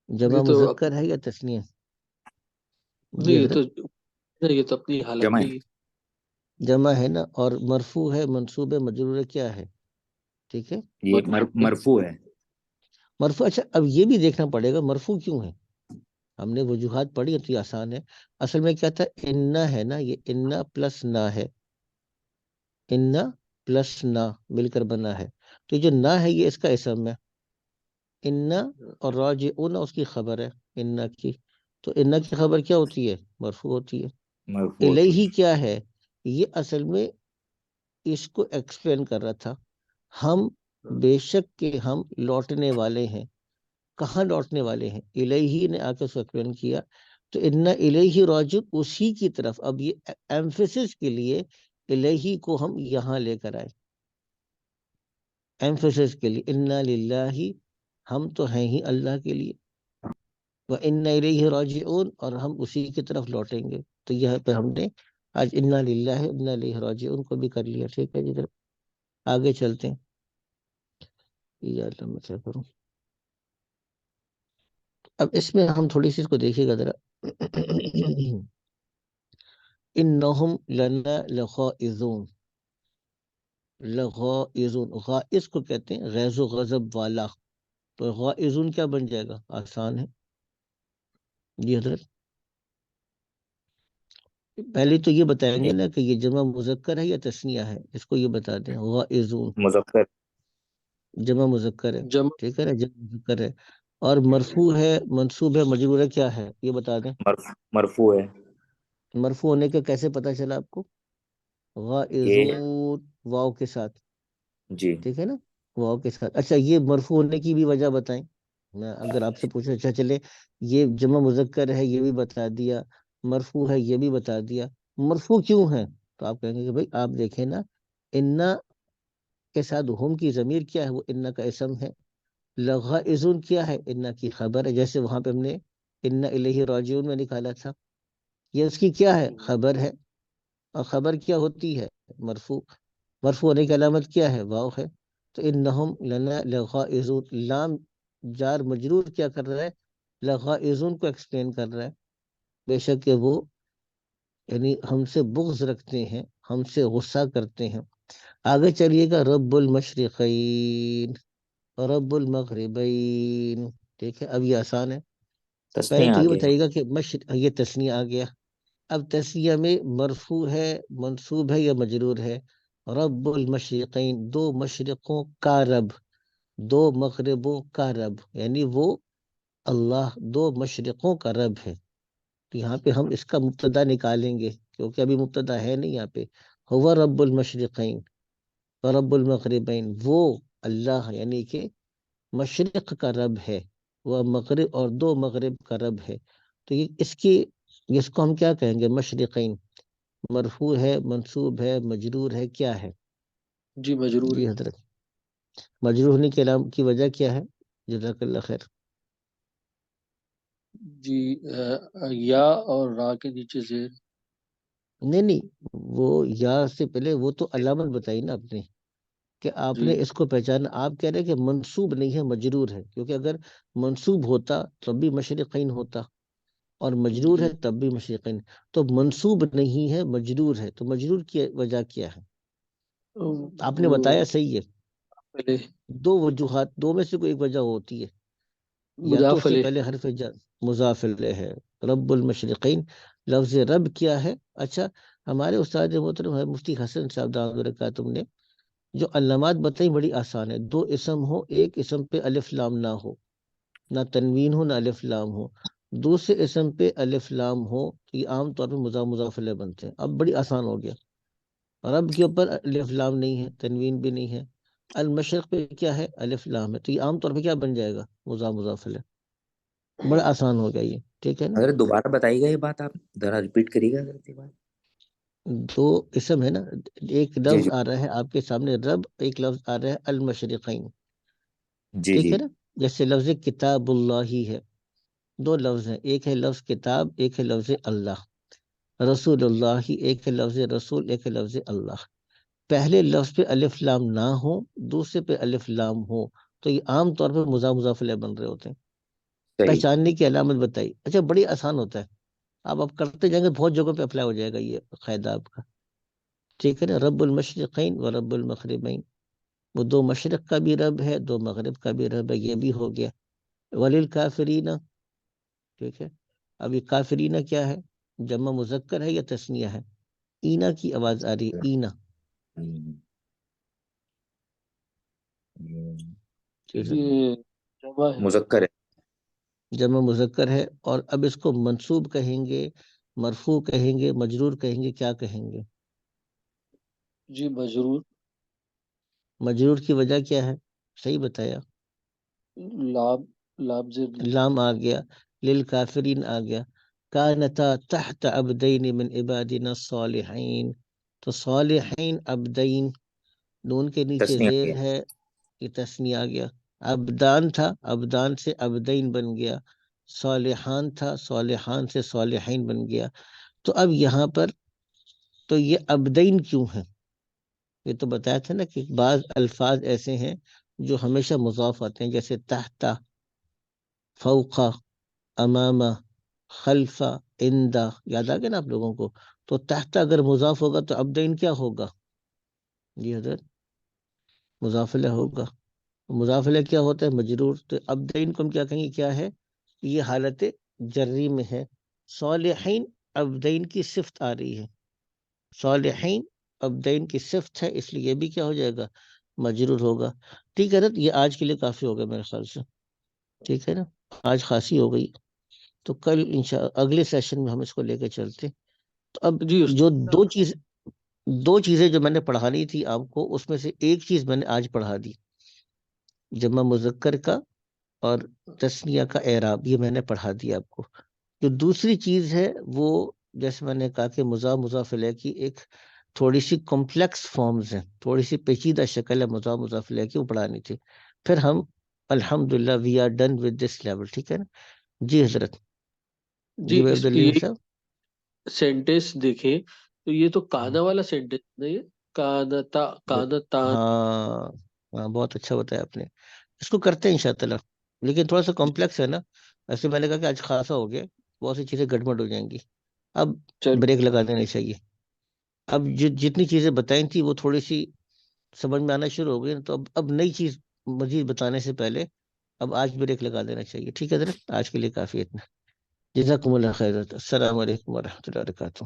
جمع یہ تو مذکر ہے یا تثنیہ؟ نہیں، جی یہ تو حضرت نہیں، یہ تو اپنی حالت جمع پہ ہے. ہی جمع ہے نا. اور مرفوع ہے، منصوب ہے، مجرور ہے، کیا ہے؟ ٹھیک ہے، یہ مرفوع ہے. مرفوع. اچھا اب یہ بھی دیکھنا پڑے گا مرفوع کیوں ہے. ہم نے وجوہات پڑھی تو یہ آسان ہے. اصل میں کیا تھا؟ انا ہے نا، یہ انا پلس نا ہے، انا پلس نا مل کر بنا ہے. تو یہ جو نا ہے یہ اس کا اسم ہے. انا اور راجعون اس کی خبر ہے انا کی. تو انا کی خبر کیا ہوتی ہے؟ مرفوع ہوتی ہے. مرفوع ہوتی الیہ ہے. کیا ہے؟ یہ اصل میں اس کو ایکسپلین کر رہا تھا. ہم بے شک کہ ہم لوٹنے والے ہیں. کہاں لوٹنے والے ہیں؟ الیہ نے آ کے اس کو ایکسپلین کیا. تو انا الیہ راجعون اسی کی طرف. اب یہ ایمفیسس کے لیے الیہ کو ہم یہاں لے کر آئے، ایمفیسس کے لیے. انا للہ، ہم تو ہیں ہی اللہ کے لیے، وَإِنَّا إِلَيْهِ رَاجِعُونَ، اور ہم اسی کی طرف لوٹیں گے. تو یہاں پہ ہم نے آج اِنَّا لِلَّهِ وَإِنَّا إِلَيْهِ رَاجِعُونَ کو بھی کر لیا. ٹھیک ہے جی، آگے چلتے ہیں. یا اللہ میں کیا کروں. اب اس میں ہم تھوڑی سی اس کو دیکھیے گا ذرا. إِنَّهُمْ لَنَا لَغَائِظُونَ. لغائظون، غائز کو کہتے ہیں غیظ و غضب والا. تو غائظون کیا بن جائے گا؟ آسان ہے. جی حضرت پہلے تو یہ بتائیں گے نا کہ یہ جمع مذکر ہے یا تثنیہ ہے. اس کو یہ بتا دیں. غائظون مذکر. جمع مذکر ہے. جمع ٹھیک ہے نا، جمع مذکر ہے. اور مرفوع ہے، منصوب ہے، مجرور ہے، کیا ہے یہ بتا دیں. مرفوع ہے. مرفوع ہونے کا کیسے پتا چلا آپ کو؟ یہ غائظون واو کے ساتھ. جی ٹھیک ہے نا، واو کے ساتھ. اچھا یہ مرفوع ہونے کی بھی وجہ بتائیں. میں اگر آپ سے پوچھا اچھا چلے یہ جمع مذکر ہے یہ بھی بتا دیا، مرفوع ہے یہ بھی بتا دیا، مرفوع کیوں ہے؟ تو آپ کہیں گے کہ بھائی آپ دیکھیں نا، انا کے ساتھ ہم کی ضمیر کیا ہے؟ وہ انا کا اسم ہے. لغائظون کیا ہے؟ انا کی خبر ہے. جیسے وہاں پہ ہم نے انا الیہ راجعون میں نکالا تھا، یہ اس کی کیا ہے؟ خبر ہے. اور خبر کیا ہوتی ہے؟ مرفوع. مرفوع ہونے کی علامت کیا ہے؟ واو ہے. تو انہم لنا لغائظون، لام جار مجرور کیا کر رہا ہے؟ لغائظون کو ایکسپلین کر رہا ہے. بے شک کہ وہ یعنی ہم سے بغض رکھتے ہیں، ہم سے غصہ کرتے ہیں. آگے چلیے گا. رب المشرقین، رب المغربین. ٹھیک ہے، اب یہ آسان ہے. پہلے تسنیہ تو آ یہ گیا. بتائیے گا کہ یہ تثنیہ آ گیا. اب تثنیہ میں مرفوع ہے، منصوب ہے یا مجرور ہے؟ رب المشرقین، دو مشرقوں کا رب، دو مغربوں کا رب، یعنی وہ اللہ دو مشرقوں کا رب ہے. تو یہاں پہ ہم اس کا مبتدا نکالیں گے کیونکہ ابھی مبتدا ہے نہیں. یہاں پہ ہوا رب المشرقین و رب المغربین، وہ اللہ یعنی کہ مشرق کا رب ہے، وہ مغرب اور دو مغرب کا رب ہے. تو یہ اس کو ہم کیا کہیں گے؟ مشرقین. مرفوع ہے، منصوب ہے، مجرور ہے، کیا ہے؟ جی مجرور جی حضرت مجرور ہونے کی وجہ کیا ہے؟ جزاک اللہ خیر. جی یا اور را کے نیچے زیر. نہیں وہ یا سے پہلے وہ تو علامت بتائی نا آپ نے کہ آپ جی نے اس کو پہچانا. آپ کہہ رہے کہ منصوب نہیں ہے مجرور ہے، کیونکہ اگر منصوب ہوتا تب بھی مشرقین ہوتا اور مجرور جی ہے تب بھی مشرقین. تو منصوب نہیں ہے مجرور ہے، تو مجرور کی وجہ کیا ہے؟ آپ نے وہ بتایا صحیح ہے، پہلے دو وجوہات، دو میں سے کوئی ایک وجہ ہوتی ہے. یا تو اس مضاف سے علیہ. پہلے حرف مضاف الیہ ہے. رب المشرقین، لفظ رب کیا ہے؟ اچھا، ہمارے استاد محترم ہے مفتی حسن صاحب دامت برکاتہم نے جو علامات بتائی بڑی آسان ہے. دو اسم ہو، ایک اسم پہ الف لام نہ ہو، نہ تنوین ہو نہ الف لام ہو، دوسرے اسم پہ الف لام ہو، تو یہ عام طور پہ مضاف الیہ بنتے ہیں. اب بڑی آسان ہو گیا. رب کے اوپر الف لام نہیں ہے، تنوین بھی نہیں ہے. المشرق پہ کیا ہے؟ الف لام ہے، تو یہ عام طور پہ کیا بن جائے گا؟ مضاف الیہ. بڑا آسان ہو گیا یہ، ٹھیک ہے نا. اگر دوبارہ بتائیے گا یہ بات، آپ ذرا ریپیٹ کریے گا یہ بات. دو اسم ہے نا، ایک جی لفظ جی آ رہا ہے آپ کے سامنے رب، ایک لفظ آ رہا ہے المشرقین، جی ٹھیک جی ہے نا. جیسے لفظ کتاب اللہ ہی ہے، دو لفظ ہیں، ایک ہے لفظ کتاب، ایک ہے لفظ اللہ. رسول اللہ ہی، ایک ہے لفظ رسول، ایک ہے لفظ اللہ. پہلے لفظ پہ الف لام نہ ہو، دوسرے پہ الف لام ہو، تو یہ عام طور پہ مضاف الیہ بن رہے ہوتے ہیں. صحیح. پہچاننے کی علامت بتائی. اچھا، بڑی آسان ہوتا ہے. آپ کرتے جائیں گے بہت جگہوں پہ اپلائی ہو جائے گا یہ قاعدہ آپ کا، ٹھیک ہے نا. رب المشرقین و رب المغربین، وہ دو مشرق کا بھی رب ہے، دو مغرب کا بھی رب ہے، یہ بھی ہو گیا. وللکافرین، ٹھیک ہے. اب یہ کافرین کیا ہے؟ جمع مذکر ہے یا تثنیہ ہے؟ اینا کی آواز آ رہی ہے، اینا. ہم، ٹھیک ہے، یہ جمع ہے. مذکر ہے. جمع مذکر ہے. اور اب اس کو منصوب کہیں گے، مرفوع کہیں گے، مجرور کہیں گے، کیا کہیں گے؟ جی مجرور. مجرور کی وجہ کیا ہے؟ صحیح بتایا. لام لام زیر نیچے. لام آ گیا، للکافرین آ گیا. کانتا تحت عبدین من عبادنا الصالحین، تو صالحین عبدین، نون کے نیچے تسنیہ زیر کیا. ہے، یہ تسنیہ آ گیا. عبدان تھا، عبدان سے عبدین بن گیا. صالحان تھا، صالحان سے صالحین بن گیا. تو اب یہاں پر تو یہ عبدین کیوں ہے؟ یہ تو بتایا تھا نا کہ بعض الفاظ ایسے ہیں جو ہمیشہ مضاف آتے ہیں، جیسے تحت، فوقا، امامہ، خلفہ، اندہ. یاد آ گیا نا آپ لوگوں کو. تو تحت اگر مضاف ہوگا تو عبدین کیا ہوگا؟ جی حضرت، مضاف الیہ ہوگا. مضاف الیہ کیا ہوتا ہے؟ مجرور. تو عبدین کو ہم کیا کہیں گے؟ کیا ہے یہ؟ حالت جری میں ہے. صالحین عبدین کی صفت آ رہی ہے، صالحین عبدین کی صفت ہے، اس لیے یہ بھی کیا ہو جائے گا؟ مجرور ہوگا. ٹھیک ہے نا. یہ آج کے لیے کافی ہوگا میرے خیال سے، ٹھیک ہے نا. آج خاصی ہو گئی، تو کل اگلے سیشن میں ہم اس کو لے کے چلتے. تو اب جی جو دو چیزیں جو میں نے پڑھانی تھی آپ کو، اس میں سے ایک چیز میں نے آج پڑھا دی، جمع مذکر کا اور تثنیہ کا اعراب، یہ میں نے پڑھا دیا آپ کو. جو دوسری چیز ہے وہ، جیسے میں نے کہا کہ مضاف الیہ کی ایک تھوڑی سی کمپلیکس فارمز ہیں، تھوڑی سی پیچیدہ شکل ہے مضاف الیہ کی، وہ پڑھانی تھی. پھر ہم الحمدللہ we are done with this level, ٹھیک ہے نا. جی حضرت. جی جی اس عبداللیم یہ صاحب. سینٹینس دیکھیں تو یہ تو کانا والا سینٹینس نہیں ہے. کانتا کانتان. ہاں ہاں، بہت اچھا بتایا آپ نے. اس کو کرتے ہیں انشاءاللہ، لیکن تھوڑا سا کمپلیکس ہے نا. ایسے میں نے کہا کہ آج خاصا ہو گیا، بہت سی چیزیں گڑبڑ ہو جائیں گی. اب چل بریک لگا دینا چاہیے. اب جتنی چیزیں بتائیں تھی وہ تھوڑی سی سمجھ میں آنا شروع ہو گئی، تو اب نئی چیز مزید بتانے سے پہلے اب آج بریک لگا دینا چاہیے. ٹھیک ہے حضرت، آج کے لیے کافی اتنا. جزاکم اللہ خیر. السلام علیکم ورحمۃ اللہ وبرکاتہ.